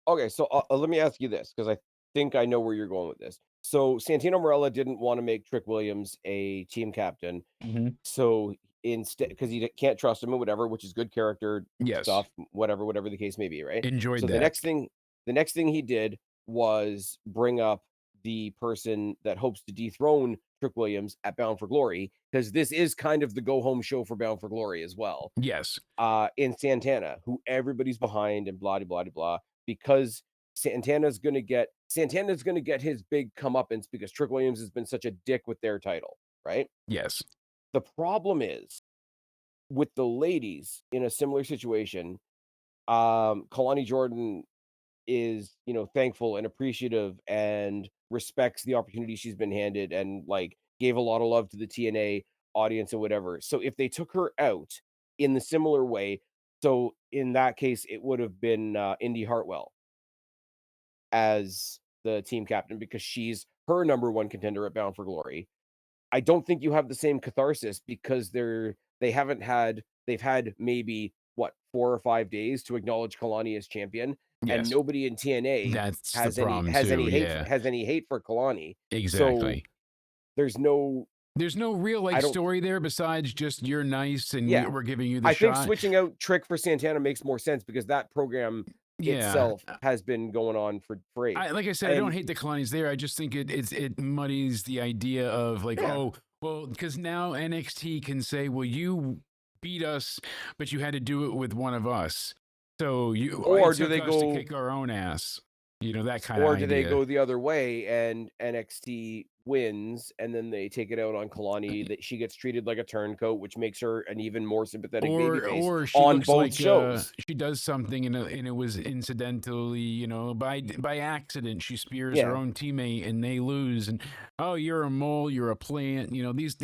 Okay, so let me ask you this because I think I know where you're going with this. So Santino Morella didn't want to make Trick Williams a team captain. Mm-hmm. So instead, because he can't trust him and whatever, which is good character Yes. stuff, whatever the case may be, right? Enjoyed So that. the next thing he did was bring up the person that hopes to dethrone Trick Williams at Bound for Glory, because this is kind of the go home show for Bound for Glory as well. Yes. In Santana, who everybody's behind and blah blah blah blah, because Santana's gonna get his big comeuppance because Trick Williams has been such a dick with their title, right? Yes. The problem is with the ladies in a similar situation, Kalani Jordan is, thankful and appreciative and respects the opportunity she's been handed and like gave a lot of love to the TNA audience and whatever. So if they took her out in the similar way, so in that case, it would have been Indy Hartwell as the team captain because she's her number one contender at Bound for Glory. I don't think you have the same catharsis because they've had maybe what 4 or 5 days to acknowledge Kalani as champion, and Yes. nobody in TNA That's the has any problem has too. any hate Yeah. has any hate for Kalani. So Exactly. there's no There's no real like I don't story there besides just you're nice and yeah. we're giving you the I think shot. switching out Trick for Santana makes more sense because that program Yeah. itself has been going on for I age. like I said, I don't And hate the Kalani's there. I just think it muddies the idea of like, yeah. oh, well, because now NXT can say, well, you beat us, but you had to do it with one of us. So it Or do took they us to go kick our own ass. You know, that kind of Or do they idea. go the other way and NXT wins and then they take it out on Kalani that she gets treated like a turncoat, which makes her an even more sympathetic babyface Or she on looks both like shows? she does something and it was incidentally, you know, by accident she spears her Yeah. own teammate and they lose and oh you're a mole, you're a plant, you know, these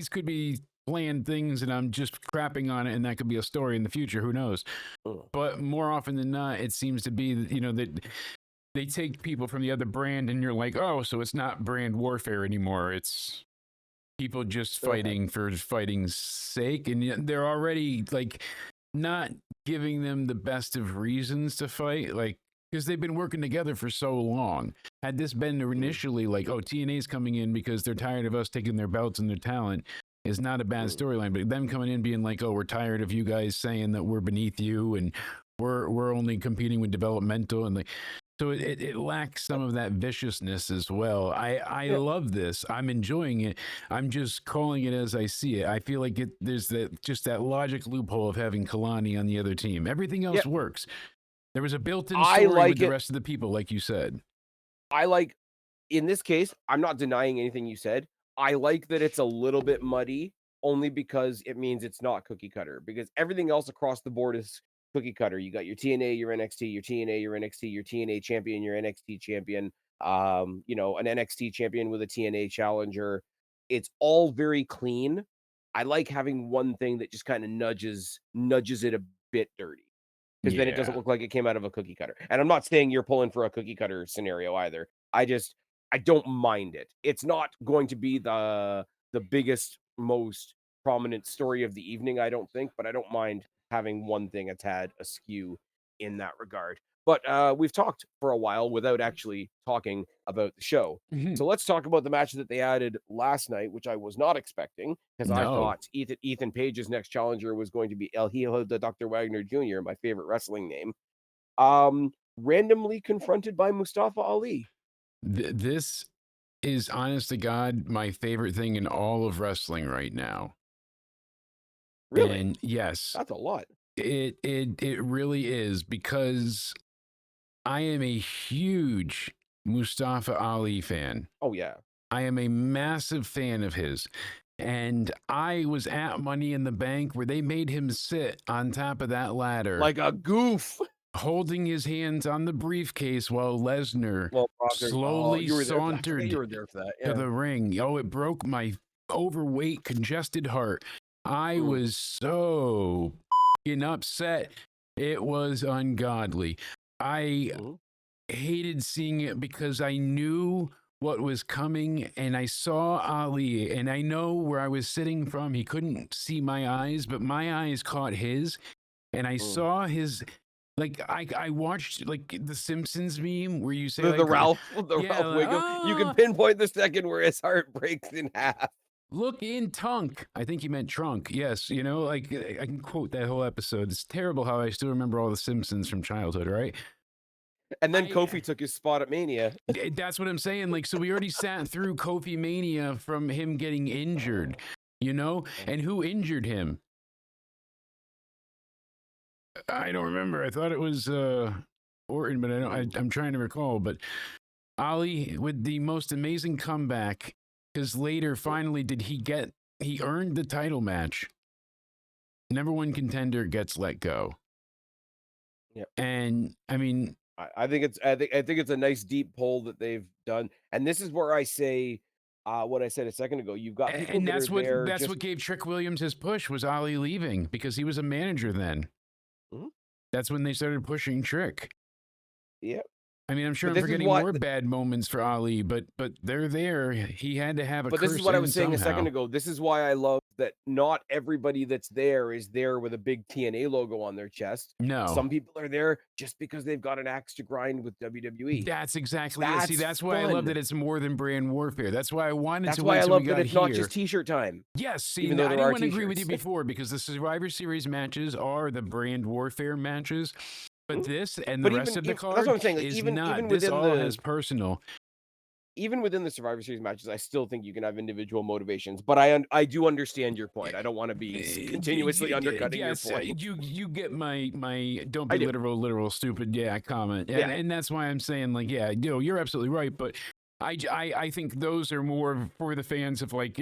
could be planned things and I'm just crapping on it and that could be a story in the future, who knows. Mm. But more often than not it seems to be that, you know, that they take people from the other brand and you're like, oh, so it's not brand warfare anymore, it's people just Okay. fighting for fighting's sake and they're already like not giving them the best of reasons to fight like because they've been working together for so long. Had this been Mm, initially like, oh, TNA's coming in because they're tired of us taking their belts and their talent is not a bad mm. storyline, but them coming in being like, oh, we're tired of you guys saying that we're beneath you and we're only competing with developmental and like So it lacks some of that viciousness as well. I Yeah. love this. I'm enjoying it. I'm just calling it as I see it. I feel like there's that logic loophole of having Kalani on the other team. Everything Yeah. else works. There was a built-in I story with like the it. rest of the people, like you said. I like in this case, I'm not denying anything you said. I like that it's a little bit muddy only because it means it's not cookie cutter because everything else across the board is cookie cutter. You got your TNA, your NXT, your TNA, your NXT, your TNA champion, your NXT champion, an NXT champion with a TNA challenger. It's all very clean. I like having one thing that just kind of nudges it a bit dirty. 'Cause then it doesn't Yeah. look like it came out of a cookie cutter, and I'm not saying you're pulling for a cookie cutter scenario either. I don't mind it. It's not going to be the biggest, most prominent story of the evening, I don't think, but I don't mind having one thing a tad askew in that regard. But, we've talked for a while without actually talking about the show. Mhm. So let's talk about the match that they added last night, which I was not expecting because I No. thought Ethan Page's next challenger was going to be El Hijo de Dr. Wagner Jr., my favorite wrestling name. Randomly confronted by Mustafa Ali. This is honest to God my favorite thing in all of wrestling right now. Really? And yes, That's a lot. it really is because I am a huge Mustafa Ali fan. Oh, yeah. I am a massive fan of his. And I was at Money in the Bank where they made him sit on top of that ladder, Like a goof. holding his hands on the briefcase while Lesnar Well, Proctor, oh, slowly you were there. I forget you sauntered were there for that. to Yeah. the ring. Oh, it broke my overweight, congested heart. I Mm, was so upset. It was ungodly. I mhm, hated seeing it because I knew what was coming and I saw Ali and I know where I was sitting from. He couldn't see my eyes, but my eyes caught his and I mm. saw his like I watched like the Simpsons meme where you say The like yeah, Ralph like, Wiggum. You can oh, pinpoint the second where his heart breaks in half. look in Tunk. I think he meant trunk. Yes, like I can quote that whole episode. It's terrible how I still remember all the Simpsons from childhood, right? And then I Kofi took his spot at Mania. That's what I'm saying. Like, so we already sat through Kofi Mania from him getting injured, Yeah. and who injured him? I don't remember. I thought it was Orton, but I'm trying to recall. But Ali with the most amazing comeback, because later, finally, he earned the title match. Number one contender gets let go. Yeah. And I mean, I think it's a nice deep pull that they've done, and this is where I say, what I said a second ago. You've got people and that are there that's just what gave Trick Williams his push was Ali leaving because he was a manager then. Mhm, That's when they started pushing Trick. yeah, I mean, I'm sure but I'm this is forgetting what more bad moments for Ali, but they're there. He had to have a But this is curse what I in was saying a second somehow. ago. This is why I love that not everybody that's there is there with a big TNA logo on their chest. No, Some people are there just because they've got an axe to grind with WWE. that's exactly it. See, That's that's why I love fun. that it's more than brand warfare. That's why I wanted That's to why wait I till we love that got it's not here. just t-shirt time, Yes, see, even though I there didn't are want to agree with you t-shirts. before because the Survivor Series matches are the brand warfare matches, but Mhm. this and the But rest even of the if that's what card I'm saying, like, is even not. This within all has the personal. even within the Survivor Series matches, I still think you can have individual motivations, but I do understand your point. I don't wanna be continuously undercutting your Yes, point. you get my don't I be do. literal stupid comment, Yeah. and that's why I'm saying like yeah, you're absolutely right, but I think those are more for the fans of like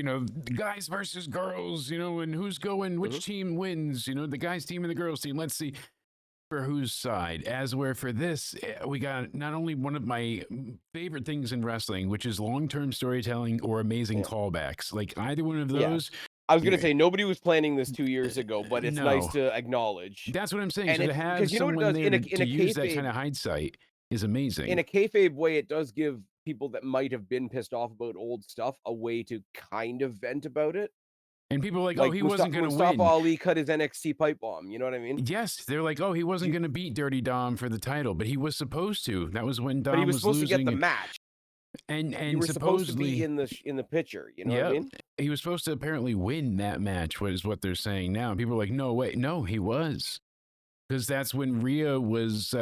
guys versus girls, and who's going, Mhm. which team wins, the guys team and the girls team. Let's see for whose side. As where for this, we got not only one of my favorite things in wrestling, which is long-term storytelling or amazing Yeah. callbacks. Like either one of Yeah. those, I was gonna you're say nobody was planning this 2 uh, years ago, but it's nice no. to acknowledge. That's what I'm saying. And So to it's have because you know what it someone does? there In to a use that kind kayfabe of hindsight is in amazing. a kayfabe way, it does give people that might have been pissed off about old stuff a way to kind of vent about it. And people are like, oh, Like he wasn't going to Mustafa win. Ali cut his NXT pipe bomb, you know what I mean? Yes, they're like, oh, he wasn't You going to beat Dirty Dom for the title, but he was supposed to. That was when But he Dom was was supposed to get the losing, match. You and were supposed to be supposedly, in the picture, you know what I yep, mean? he was supposed to apparently win that match. Is what they're saying now. And people are like, no, wait, no, he was because that's when Rhea was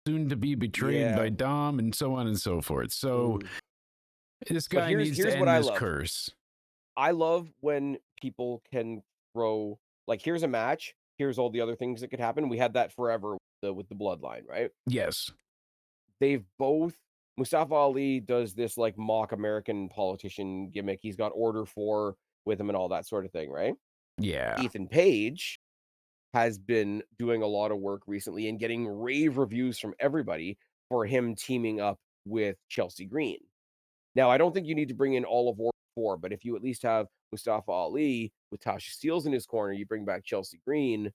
soon to be betrayed by Yeah. Dom, and so on and so forth. So Mm. this But guy here's needs to here's what end I this love. curse. I love when people can throw like, here's a match, here's all the other things that could happen. We had that forever with the bloodline, right? Yes. They've both Mustafa Ali does this like mock American politician gimmick. He's got Order 4 with him and all that sort of thing, right? Yeah. Ethan Page has been doing a lot of work recently and getting rave reviews from everybody for him teaming up with Chelsea Green. Now, I don't think you need to bring in all of Order 4, but if you at least have Mustafa Ali with Tasha Steelz in his corner, you bring back Chelsea Green,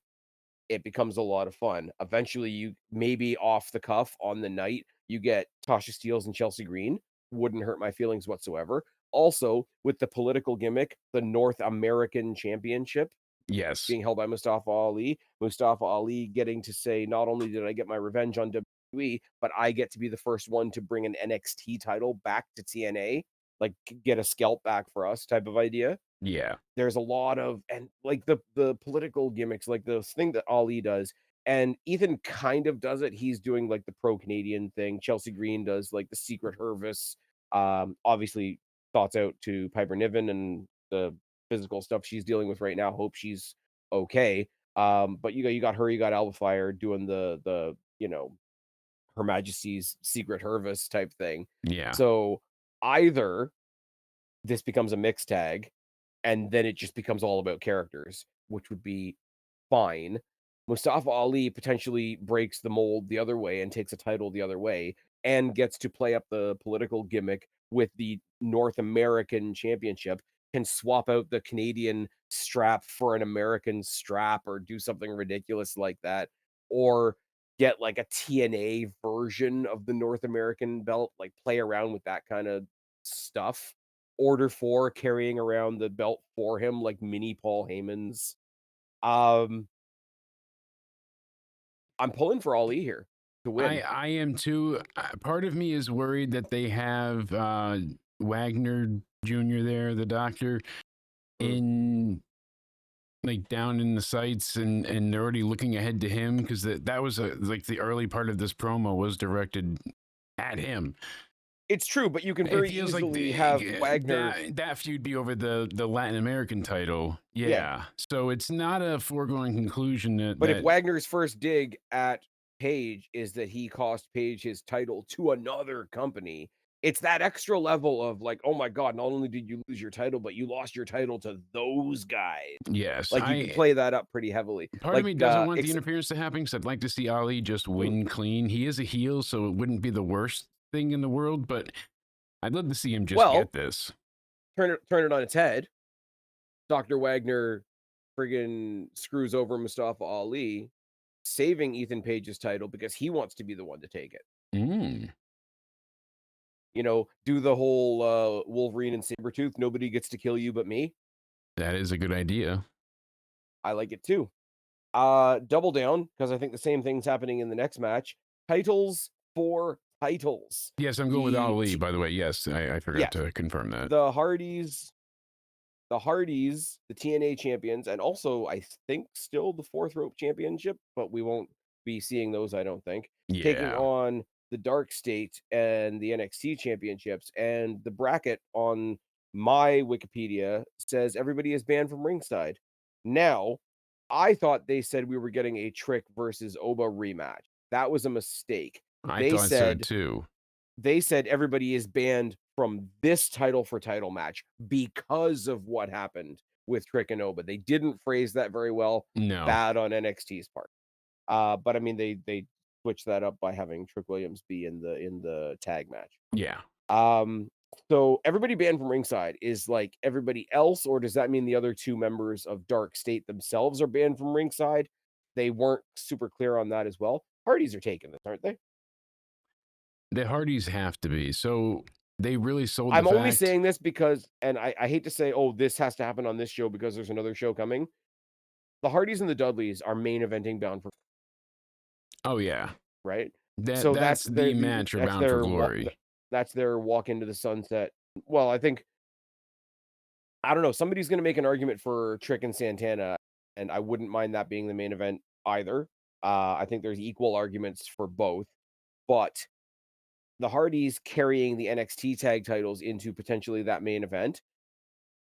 it becomes a lot of fun. Eventually, you maybe off the cuff on the night, you get Tasha Steelz and Chelsea Green. Wouldn't hurt my feelings whatsoever. Also, with the political gimmick, the North American Championship Yes. being held by Mustafa Ali. Mustafa Ali getting to say, not only did I get my revenge on WWE, but I get to be the first one to bring an NXT title back to TNA, like get a scalp back for us type of idea. Yeah. There's a lot of and like the political gimmicks, like the thing that Ali does, and Ethan kind of does it. He's doing like the pro-Canadian thing. Chelsea Green does like the secret Hervis. Obviously thoughts out to Piper Niven and the physical stuff she's dealing with right now. Hope she's okay. But you got her, you got Alba Fire doing the Her Majesty's Secret Hervis type thing. Yeah. So either this becomes a mixed tag and then it just becomes all about characters, which would be fine. Mustafa Ali potentially breaks the mold the other way and takes a title the other way and gets to play up the political gimmick with the North American Championship, can swap out the Canadian strap for an American strap or do something ridiculous like that, or get like a TNA version of the North American belt, like play around with that kind of stuff. Order 4 carrying around the belt for him like mini Paul Heyman's. Um, I'm pulling for Ali here to win. I am too. Part of me is worried that they have Wagner Jr. there, the doctor, Mm. in like down in the sights, and they're already looking ahead to him because that was like the early part of this promo was directed at him. It's true, but you can It very feels like easily have Wagner. that feud be over the Latin American title. Yeah, Yeah. So it's not a foregone conclusion that but if that Wagner's first dig at Page is that he cost Page his title to another company, it's that extra level of like, oh my god, not only did you lose your title, but you lost your title to those guys. yes, Like you can I play that up pretty heavily. part of Like me doesn't want the interference to happen because I'd like to see Ali just win clean. He is a heel, so it wouldn't be the worst thing in the world, but I'd love to see him just well, get this. turn it on its head. Dr. Wagner friggin' screws over Mustafa Ali, saving Ethan Page's title because he wants to be the one to take it. Mm, Do the whole Wolverine and Sabretooth, nobody gets to kill you but me. that is a good idea. I like it too. Double down because I think the same thing's happening in the next match. Titles for titles. Yes, I'm going with Ali, by the way. Yes, I forgot Yes, to confirm that. the Hardys the TNA champions, and also I think still the Fourth Rope Championship, but we won't be seeing those, I don't think, taking Yeah, on the Dark State and the NXT championships. And the bracket on my Wikipedia says everybody is banned from ringside. Now, I thought they said we were getting a Trick versus Oba rematch. That was a mistake. I They thought so said too. they said everybody is banned from this title for title match because of what happened with Trick and Oba. They didn't phrase that very well. No. Bad on NXT's part. But I mean they switched that up by having Trick Williams be in the tag match. Yeah. Um so everybody banned from ringside is like everybody else, or does that mean the other two members of Dark State themselves are banned from ringside? They weren't super clear on that as well. Hardys are taking this, aren't they? The Hardys have to be. So they really sold the I'm only fact. saying this because, and I hate to say, oh, this has to happen on this show because there's another show coming. The Hardys and the Dudleys are main eventing Bound for, Oh yeah. right? That So that's the match that's around for their glory. that's their walk into the sunset. Well, I think I don't know. Somebody's going to make an argument for Trick and Santana, and I wouldn't mind that being the main event either. I think there's equal arguments for both. but the Hardys carrying the NXT tag titles into potentially that main event,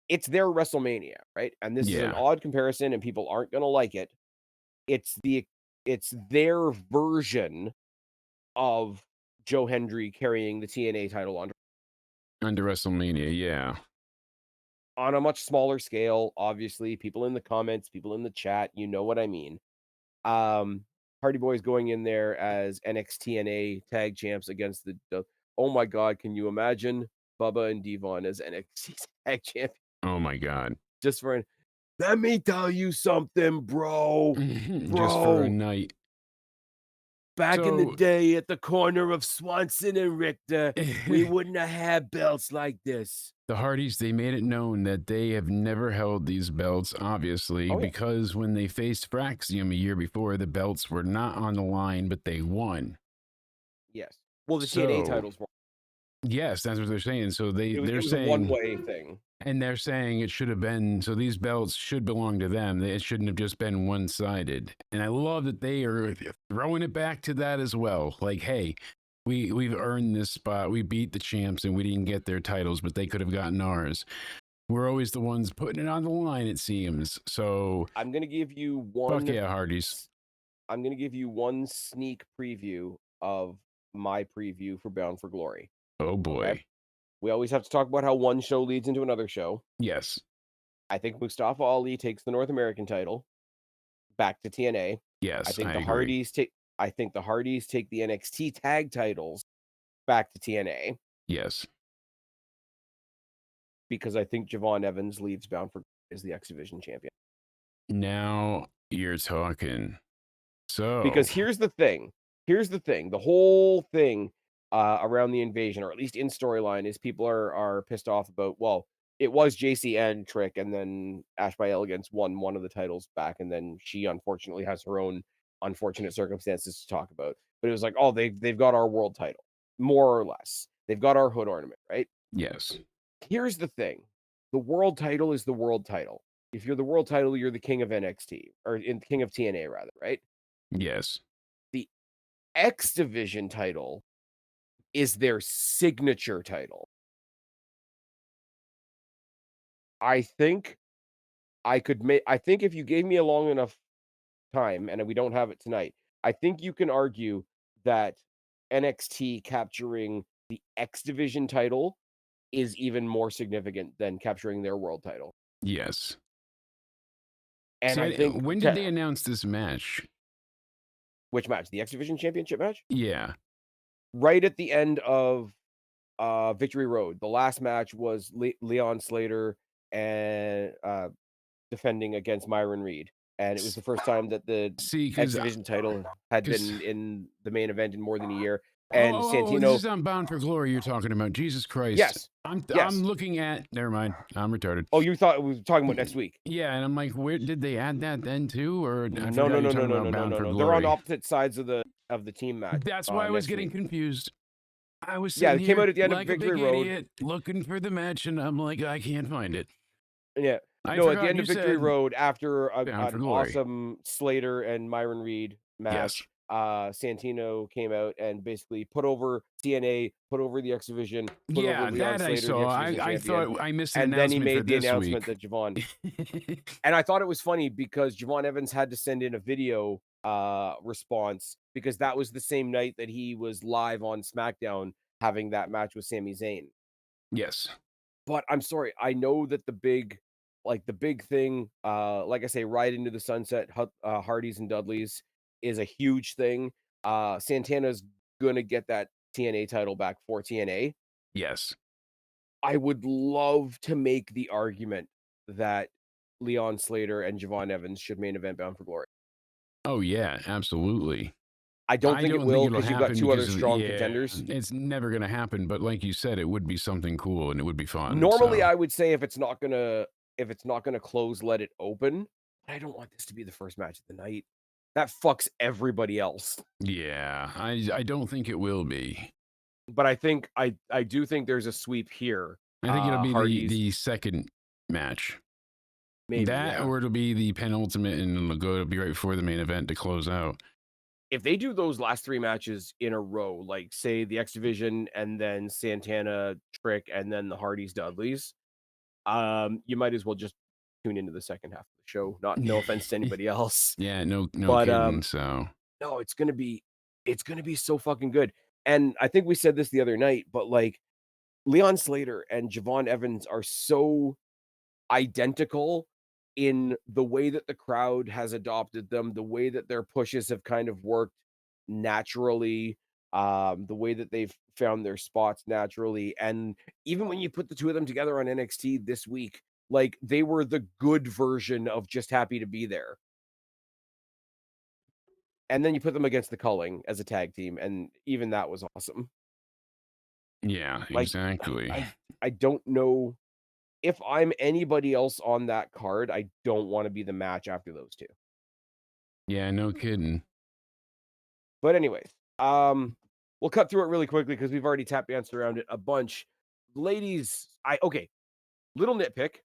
it's their WrestleMania, right? And this is an Yeah. odd comparison and people aren't gonna like it. It's their version of Joe Hendry carrying the TNA title Under WrestleMania, yeah. on a much smaller scale, obviously. People in the comments, people in the chat, you know what I mean. Hardy Boys going in there as NXT tag champs against the oh my god, can you imagine Bubba and Devon as NXT tag champions? Oh my God. Just for an let me tell you something, bro. Just for a Bro, night. back in the So day at the corner of Swanson and Richter, we wouldn't have had belts like this. the Hardys, they made it known that they have never held these belts, obviously, Oh yeah, because when they faced Fraxium a year before, the belts were not on the line, but they won. yes. Well, the TNA So, titles were. yes, that's what they're saying. So It they're was a saying, one-way thing. and they're saying it should have been, so these belts should belong to them. It shouldn't have just been one-sided. And I love that they are throwing it back to that as well. Like, hey, we've earned this spot. We beat the champs and we didn't get their titles, but they could have gotten ours. We're always the ones putting it on the line, it seems. So I'm gonna give you fuck one. yeah, Hardys. I'm gonna give you one sneak preview of my preview for Bound for Glory. Oh Okay, boy. we always have to talk about how one show leads into another show. Yes. I think Mustafa Ali takes the North American title back to TNA. I Yes, think I the agree. Hardys take. I think the Hardys take the NXT tag titles back to TNA Yes. because I think Javon Evans leaves Bound for Glory as the X Division champion. Now you're talking. So, Because here's the thing, the whole thing, around the invasion, or at least in storyline, is people are pissed off about, well, it was JC and Trick, and then Ash by Elegance won one of the titles back, and then she unfortunately has her own unfortunate circumstances to talk about. But it was like, "Oh, they've got our world title," more or less. They've got our hood ornament, right? yes. Here's the thing, the world title is the world title. If you're the world title, you're the king of NXT, or in king of TNA rather, right? Yes. The X Division title is their signature title. I think I think if you gave me a long enough time, and we don't have it tonight, I think you can argue that NXT capturing the X Division title is even more significant than capturing their world title. Yes. And See, I think when did they announce this match? which match? The X Division Championship match? Yeah. Right at the end of Victory Road. The last match was Leon Slater and defending against Myron Reed, and it was S- the first time that the See, X Division title had because been in the main event in more than a year. And oh, this Santino, is on Bound for Glory you're talking about. Jesus Christ. yes, I'm yes. looking at, never mind. I'm retarded. Oh, you thought we were talking about next week? Yeah, and I'm like, where did they add that then too? Or I No, forgot no, you're no, no, talking no, about no, no, Bound no, for no. They're on Glory. opposite sides of the team match That's why I was next getting week. confused. I was Yeah, sitting it came here out at the end of like a Victory big Road. idiot looking for the match, and I'm like, I can't find it. Yeah, I no, at the forgot end you of Victory said Road, after Bound for an Glory. awesome Slater and Myron Reed Yes. match, Santino came out and basically put over TNA, put over the X Division, put over Yeah, Leon that I Slater, the saw. X Division I champion, thought I missed an and then he announcement for made the this announcement week. that Javon. And I thought it was funny because Javon Evans had to send in a video response because that was the same night that he was live on SmackDown having that match with Sami Zayn. Yes. But I'm sorry, I know that the big thing, like I say, Ride into the Sunset, Hardys and Dudleys is a huge thing. Santana's gonna get that TNA title back for TNA. Yes. I would love to make the argument that Leon Slater and Javon Evans should main event Bound for Glory. Oh yeah, absolutely. I don't I think it don't think will it'll because you've got happen two other because of, strong yeah, contenders. it's never gonna happen. But like you said, it would be something cool and it would be fun. Normally, So I would say if it's not gonna close, let it open. But I don't want this to be the first match of the night. That fucks everybody else. yeah, I don't think it will be. But I do think there's a sweep here. I think it'll be Hardy's the second match. maybe, That yeah. or it'll be the penultimate and it'll be right before the main event to close out. if they do those last 3 matches in a row, like, say, the X Division and then Santana, Trick, and then the Hardys, Dudleys, you might as well just tune into the second half of the show. Not no offense to anybody else, Yeah, no but, kidding. So no, it's gonna be so fucking good, and I think we said this the other night, but, like, Leon Slater and Javon Evans are so identical in the way that the crowd has adopted them, the way that their pushes have kind of worked naturally, the way that they've found their spots naturally. And even when you put the two of them together on NXT this week, like they were the good version of just happy to be there. And then you put them against the Culling as a tag team, and even that was awesome. yeah, Like exactly. I I don't know if I'm anybody else on that card, I don't want to be the match after those two. Yeah, no kidding. But anyways, we'll cut through it really quickly because we've already tap danced around it a bunch. Ladies, little nitpick,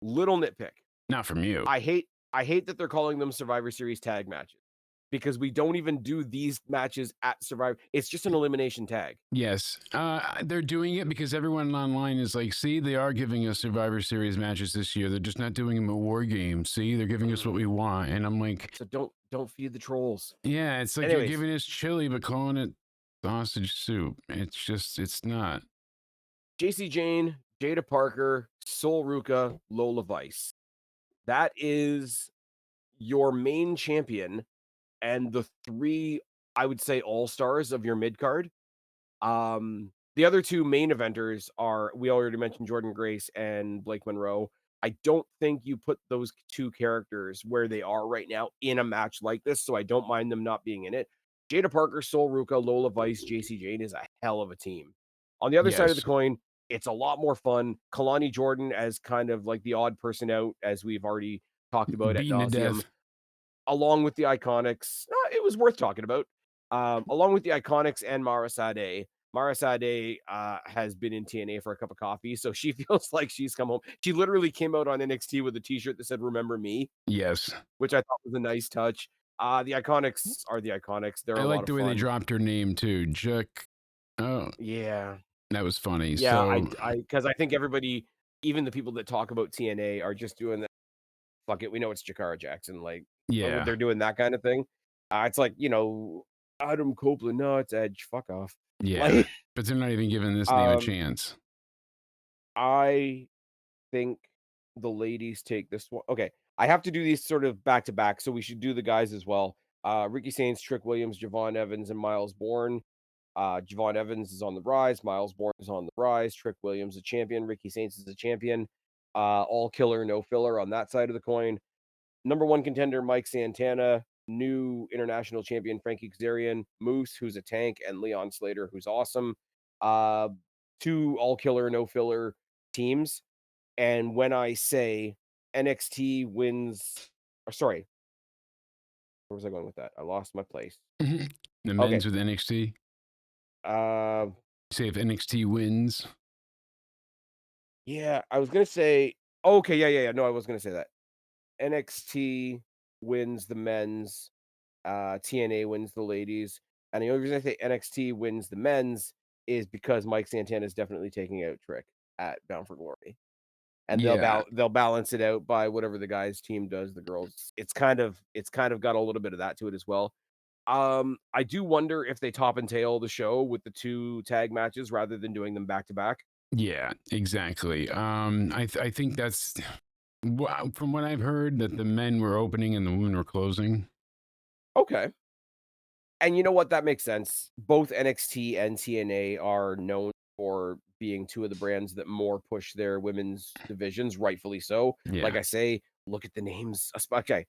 little nitpick. Not from you. I hate that they're calling them Survivor Series tag matches because we don't even do these matches at Survivor. It's just an elimination tag. Yes, they're doing it because everyone online is like, see, they are giving us Survivor Series matches this year. They're just not doing them at War Games. See, they're giving us what we want, and I'm like, So don't feed the trolls. yeah, it's like you're Anyways, giving us chili but calling it sausage soup. It's not. JC Jane, Jada Parker, Sol Ruka, Lola Vice. That is your main champion and the 3, I would say, all-stars of your mid card. The other 2 main eventers are we already mentioned Jordan Grace and Blake Monroe. I don't think you put those 2 characters where they are right now in a match like this, so I don't mind them not being in it. Jada Parker, Sol Ruka, Lola Vice, JC Jane is a hell of a team. On the other side of the Yes, coin, it's a lot more fun. Kalani Jordan as kind of like the odd person out, as we've already talked about at beaten to nauseum, death. along with the Iconics. It was worth talking about. Along with the Iconics and Mara Sade. Mara Sade has been in TNA for a cup of coffee, so she feels like she's come home. She literally came out on NXT with a T-shirt that said "Remember Me," Yes, which I thought was a nice touch. The Iconics are the Iconics. They're I a lot like of the way they fun. dropped her name too, Jack. Oh, Yeah, that was funny. yeah. So Because I think everybody, even the people that talk about TNA, are just doing that. Fuck it, we know it's Jakara Jackson. Like yeah, they're doing that kind of thing. It's like Adam Copeland. No, it's Edge. Fuck off. yeah, Like, but they're not even giving this name a um, chance. I think the ladies take this one. Okay, I have to do these sort of back to back, so we should do the guys as well. Ricky Saints, Trick Williams, Javon Evans, and Miles Bourne. Javon Evans is on the rise. Miles Bourne is on the rise. Trick Williams a champion. Ricky Saints is a champion. All killer, no filler on that side of the coin. Number 1 contender, Mike Santana. New international champion, Frankie Kazarian. Moose, who's a tank, and Leon Slater, who's awesome. Uh, 2 all killer, no filler teams. And when I say NXT wins, or sorry, where was I going with that? I lost my place. Mhm. The Okay. men's with NXT. Uh, Say if NXT wins. yeah, I was gonna say. Okay, yeah. No, I was gonna say that. NXT wins the men's. TNA wins the ladies. And the only reason I say NXT wins the men's is because Mike Santana is definitely taking out Trick at Bound for Glory. And Yeah, they'll balance it out by whatever the guys team does, the girls. It's kind of got a little bit of that to it as well. I do wonder if they top and tail the show with the 2 tag matches rather than doing them back to back. yeah, exactly. I think that's from what I've heard that the men were opening and the women were closing. Okay. And you know what? That makes sense. Both NXT and TNA are known for being 2 of the brands that more push their women's divisions, rightfully so. Like Yeah, I say, look at the names. Okay.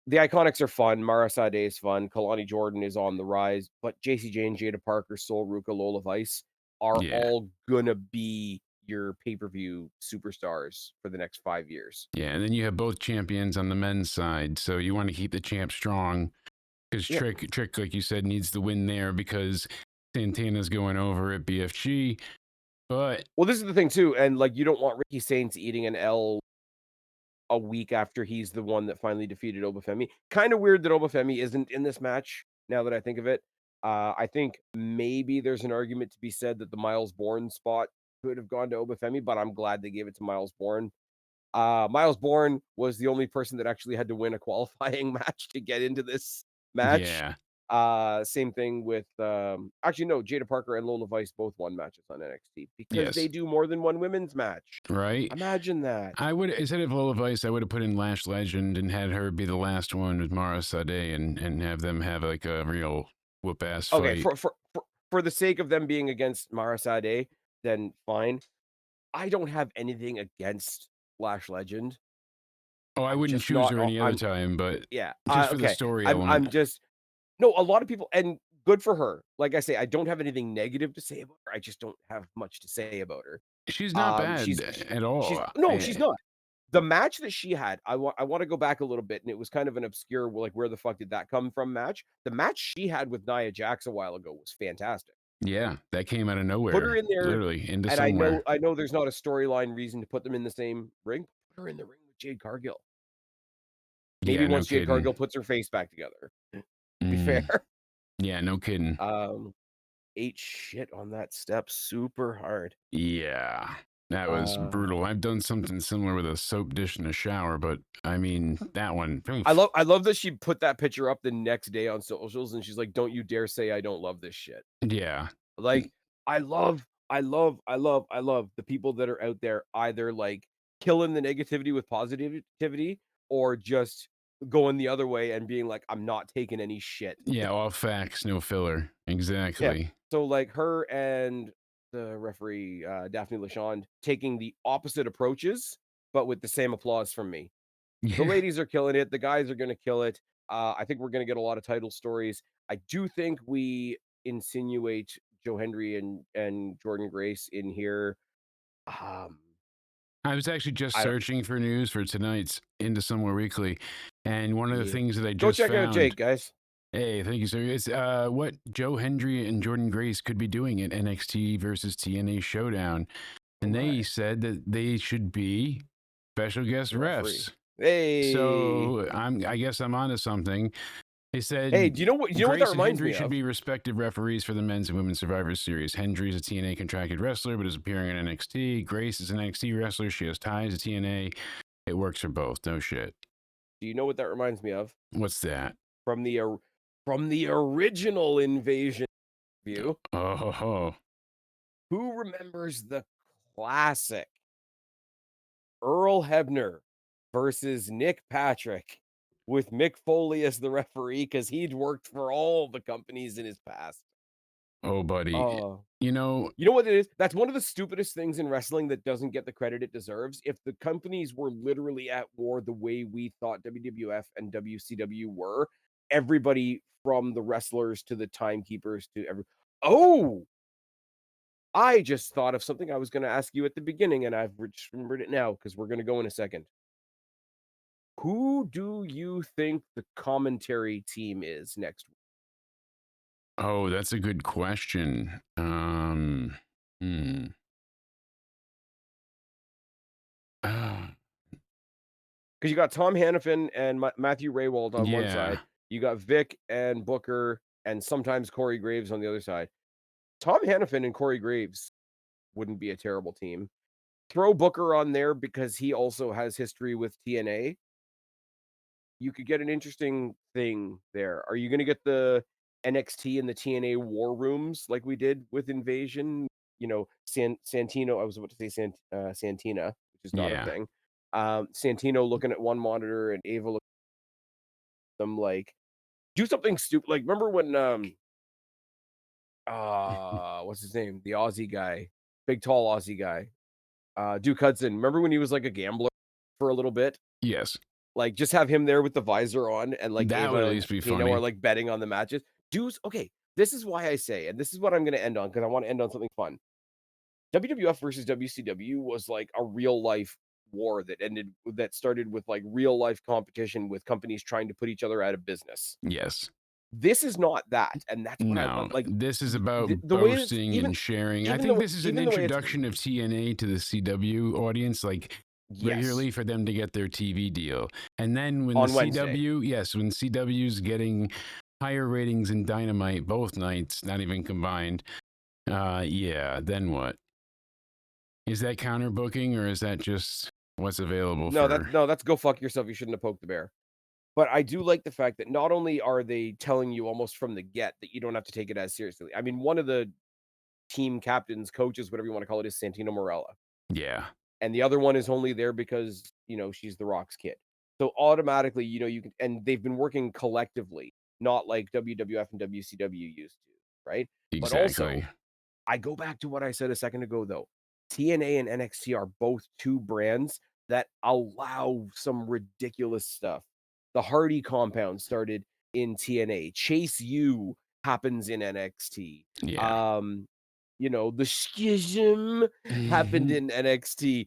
The Iconics are fun. Mara Sade is fun. Kalani Jordan is on the rise, but JC Jane, Jada Parker, Sol Ruka, Lola Vice are yeah, all gonna be your pay-per-view superstars for the next 5 years. yeah. And then you have both champions on the men's side, so you want to keep the champ strong because Yeah. Trick, like you said, needs the win there because Santana's going over at BFG. But Well, this is the thing too, and, like, you don't want Ricky Saints eating an L a week after he's the one that finally defeated Obafemi. Kinda weird that Obafemi isn't in this match. now that I think of it. I think maybe there's an argument to be said that the Miles Bourne spot could have gone to Obafemi, but I'm glad they gave it to Miles Bourne. Miles Bourne was the only person that actually had to win a qualifying match to get into this match. Yeah. Same thing with actually no, Jada Parker and Lola Vice both won matches on NXT because they Yes. do more than one women's match. Right. Imagine that. I would, instead of Lola Vice, I would have put in Lash Legend and had her be the last one with Mara Sade and have them have like a real whoop ass Okay, fight. for the sake of them being against Mara Sade, then fine. I don't have anything against Lash Legend. Oh, I I'm wouldn't just choose not her any other I'm time, but yeah, just for the okay. story I'm element. just no, a lot of people and good for her. Like I say, I don't have anything negative to say about her. I just don't have much to say about her. She's not bad She's at all. no, she's not. The match that she had, I wanna go back a little bit, and it was kind of an obscure, like, where the fuck did that come from match. The match she had with Nia Jax a while ago was fantastic. Yeah, that came out of Put her nowhere, in there, literally into and I know somewhere. I know there's not a storyline reason to put them in the same ring. Put her in the ring with Jade Cargill. Maybe Yeah, no once Jade kidding. Cargill puts her face back together, to be fair. Mm, yeah, no kidding. Um, ate shit on that step super hard. Yeah, that was Uh, brutal. I've done something similar with a soap dish in a shower, but I mean, that one, oof. I love that she put that picture up the next day on socials, and she's like, "Don't you dare say I don't love this shit." Yeah. Like, I love the people that are out there either, like, killing the negativity with positivity or just going the other way and being like, "I'm not taking any shit." Yeah, all facts, no filler. Yeah. Exactly. So, like, her and the referee, Daphne LaShawn taking the opposite approaches, but with the same applause from me. The Yeah. ladies are killing it. The guys are gonna kill it. I think we're gonna get a lot of title stories. I do think we insinuate Joe Hendry and Jordan Grace in here. Um, I was actually just I don't searching for news for tonight's Into Somewhere Weekly, and one of the yeah. things that I Go just check out found. Jake, guys. Hey, thank you, sir. It's what Joe Hendry and Jordan Grace could be doing at NXT versus TNA Showdown, Oh and they my, said that they should be special guest the referee. refs. Hey. So I guess I'm onto something. They Hey, said do you know what that Grace and reminds Hendry me should of? be respective referees for the men's and women's Survivor Series. Hendry is a TNA contracted wrestler, but is appearing in NXT. Grace is an NXT wrestler. She has ties to TNA. It works for both. No shit. Do you know what that reminds me of? What's that? From from the original Invasion view. Oh, ho, ho. Who remembers the classic Earl Hebner versus Nick Patrick with Mick Foley as the referee because he'd worked for all the companies in his past. Oh, buddy. Oh, You know, you know what it is? That's one of the stupidest things in wrestling that doesn't get the credit it deserves. If the companies were literally at war the way we thought WWF and WCW were, everybody from the wrestlers to the timekeepers to every oh, I just thought of something I was going to ask you at the beginning, and I've just remembered it now because we're going to go in a second. Who do you think the commentary team is next week? oh, that's a good question. Hmm. Ah, Because you got Tom Hannafin and Matthew Raywald on one yeah. side. You got Vic and Booker and sometimes Corey Graves on the other side. Tom Hannafin and Corey Graves wouldn't be a terrible team. Throw Booker on there because he also has history with TNA. You could get an interesting thing there. Are you gonna get the NXT and the TNA war rooms like we did with Invasion? You know, Santino I was about to say Santina, which is not a Yeah. thing. Santino looking at one monitor and Ava looking at them like, do something stupid. Like, remember when, what's his name? The Aussie guy, big, tall Aussie guy, Duke Hudson. Remember when he was like a gambler for a little bit? Yes. Like, just have him there with the visor on, and, like, That would at Ava and least be Tino are, funny. like, betting on the matches. Dudes okay, this is why I say and this is what I'm gonna end on because I wanna end on something fun. WWF versus WCW was, like, a real life war that started with, like, real life competition with companies trying to put each other out of business. Yes. This is not that, and that's what I No, like, this is about the way it's boasting and sharing. I even the think way this is an even the way it's introduction of TNA to the CW audience, like yes, regularly for them to get their TV deal. And then when the on Wednesday. CW, yes, when CW's getting higher ratings than Dynamite both nights, not even combined. Yeah, then what? Is that counter booking or is that just what's available for? No, that's go fuck yourself. You shouldn't have poked the bear. But I do like the fact that not only are they telling you almost from the get that you don't have to take it as seriously. I mean, one of the team captains, coaches, whatever you want to call it, is Santino Marella. Yeah, And the other one is only there because, she's The Rock's kid. So automatically, you can, and they've been working collectively, not like WWF and WCW used to, right? But also, exactly. I go back to what I said a second ago, though. TNA and NXT are both two brands that allow some ridiculous stuff. The Hardy compound started in TNA. Chase U happens in NXT. Yeah. The schism happened in NXT.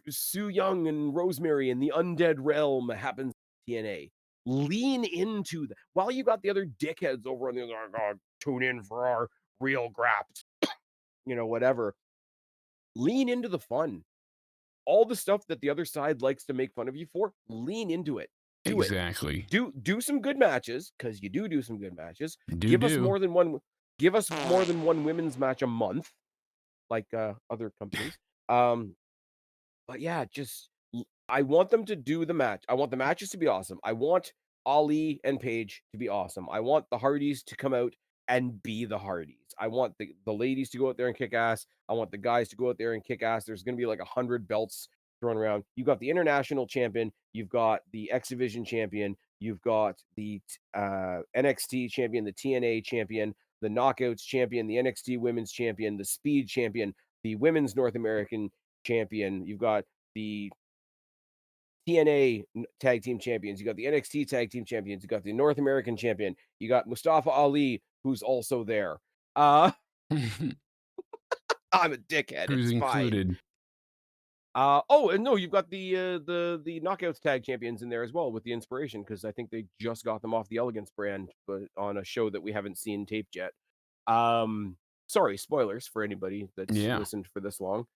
Sue Young and Rosemary and the Undead Realm happens in TNA. Lean into that. While you got the other dickheads over on the other, oh, tune in for our real graps, whatever. Lean into the fun. All the stuff that the other side likes to make fun of you for, lean into it. Do it. Exactly. Do some good matches because you do some good matches. Do Give us do. more than one. Give us more than one women's match a month, like other companies. But yeah, I want them to do the match. I want the matches to be awesome. I want Ali and Paige to be awesome. I want the Hardys to come out and be the Hardys. I want the ladies to go out there and kick ass. I want the guys to go out there and kick ass. There's going to be like 100 belts thrown around. You've got the international champion. You've got the X Division champion. You've got the NXT champion, the TNA champion, the Knockouts champion, the NXT Women's champion, the Speed champion, the Women's North American champion. You've got the TNA tag team champions. You got the NXT tag team champions. You got the North American champion. You got Mustafa Ali, who's also there. I'm a dickhead. Who's It's fine. included? And no, you've got the Knockouts tag champions in there as well with the Inspiration because I think they just got them off the Elegance brand, but on a show that we haven't seen taped yet. Sorry, spoilers for anybody that's Yeah. listened for this long.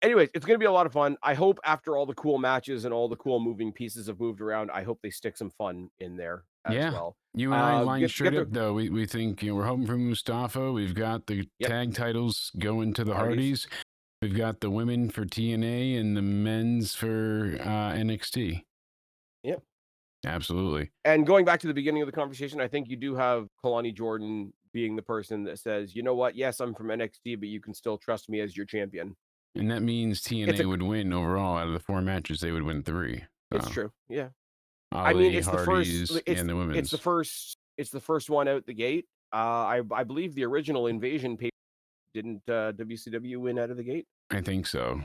Anyways, it's gonna be a lot of fun. I hope after all the cool matches and all the cool moving pieces have moved around, I hope they stick some fun in there as Yeah. well. You and I line Get straight the up though. We think we're hoping for Mustafa. We've got the Yep, tag titles going to the Hardys. Hardys. We've got the women for TNA and the men's for NXT. Yep. Absolutely. And going back to the beginning of the conversation, I think you do have Kalani Jordan being the person that says, "You know what? Yes, I'm from NXT, but you can still trust me as your champion." And that means It's TNA a would win overall. Out of the 4 matches, they would win 3. it's So true. Yeah. I mean, Ali, it's the first Hardys, it's and the it's the women's. first one out the gate. I believe the original Invasion pay didn't WCW win out of the gate? I think so.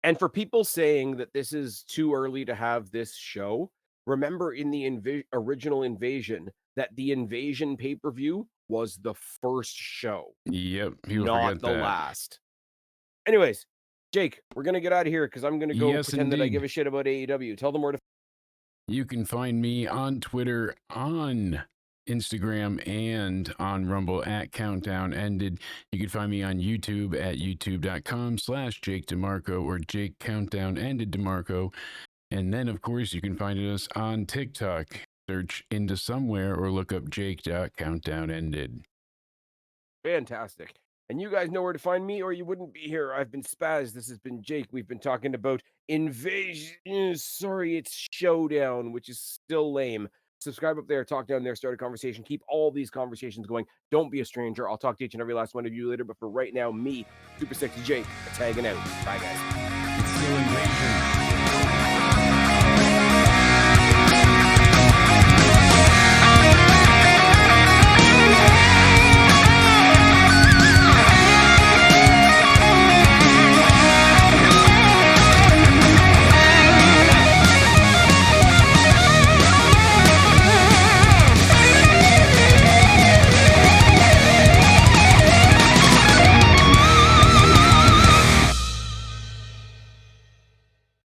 And for people saying that this is too early to have this show, remember in the original Invasion that the Invasion pay-per-view was the first show, Yep. People not forget the that. last. Anyways, Jake, we're gonna get out of here because I'm gonna go Yes, pretend that I give indeed. a shit about AEW. Tell them where to. You can find me on Twitter, on Instagram, and on Rumble at Countdown Ended. You can find me on YouTube at youtube.com/Jake DeMarco or Jake Countdown Ended DeMarco. And then, of course, you can find us on TikTok. Search into somewhere or look up Jake.Countdown Ended. Fantastic. And you guys know where to find me, or you wouldn't be here. I've been Spaz. This has been Jake. We've been talking about Invasion. Sorry, it's Showdown, which is still lame. Subscribe up there, talk down there, start a conversation. Keep all these conversations going. Don't be a stranger. I'll talk to each and every last one of you later. But for right now, me, Super Sexy Jake, tagging out. Bye, guys. It's still Invasion.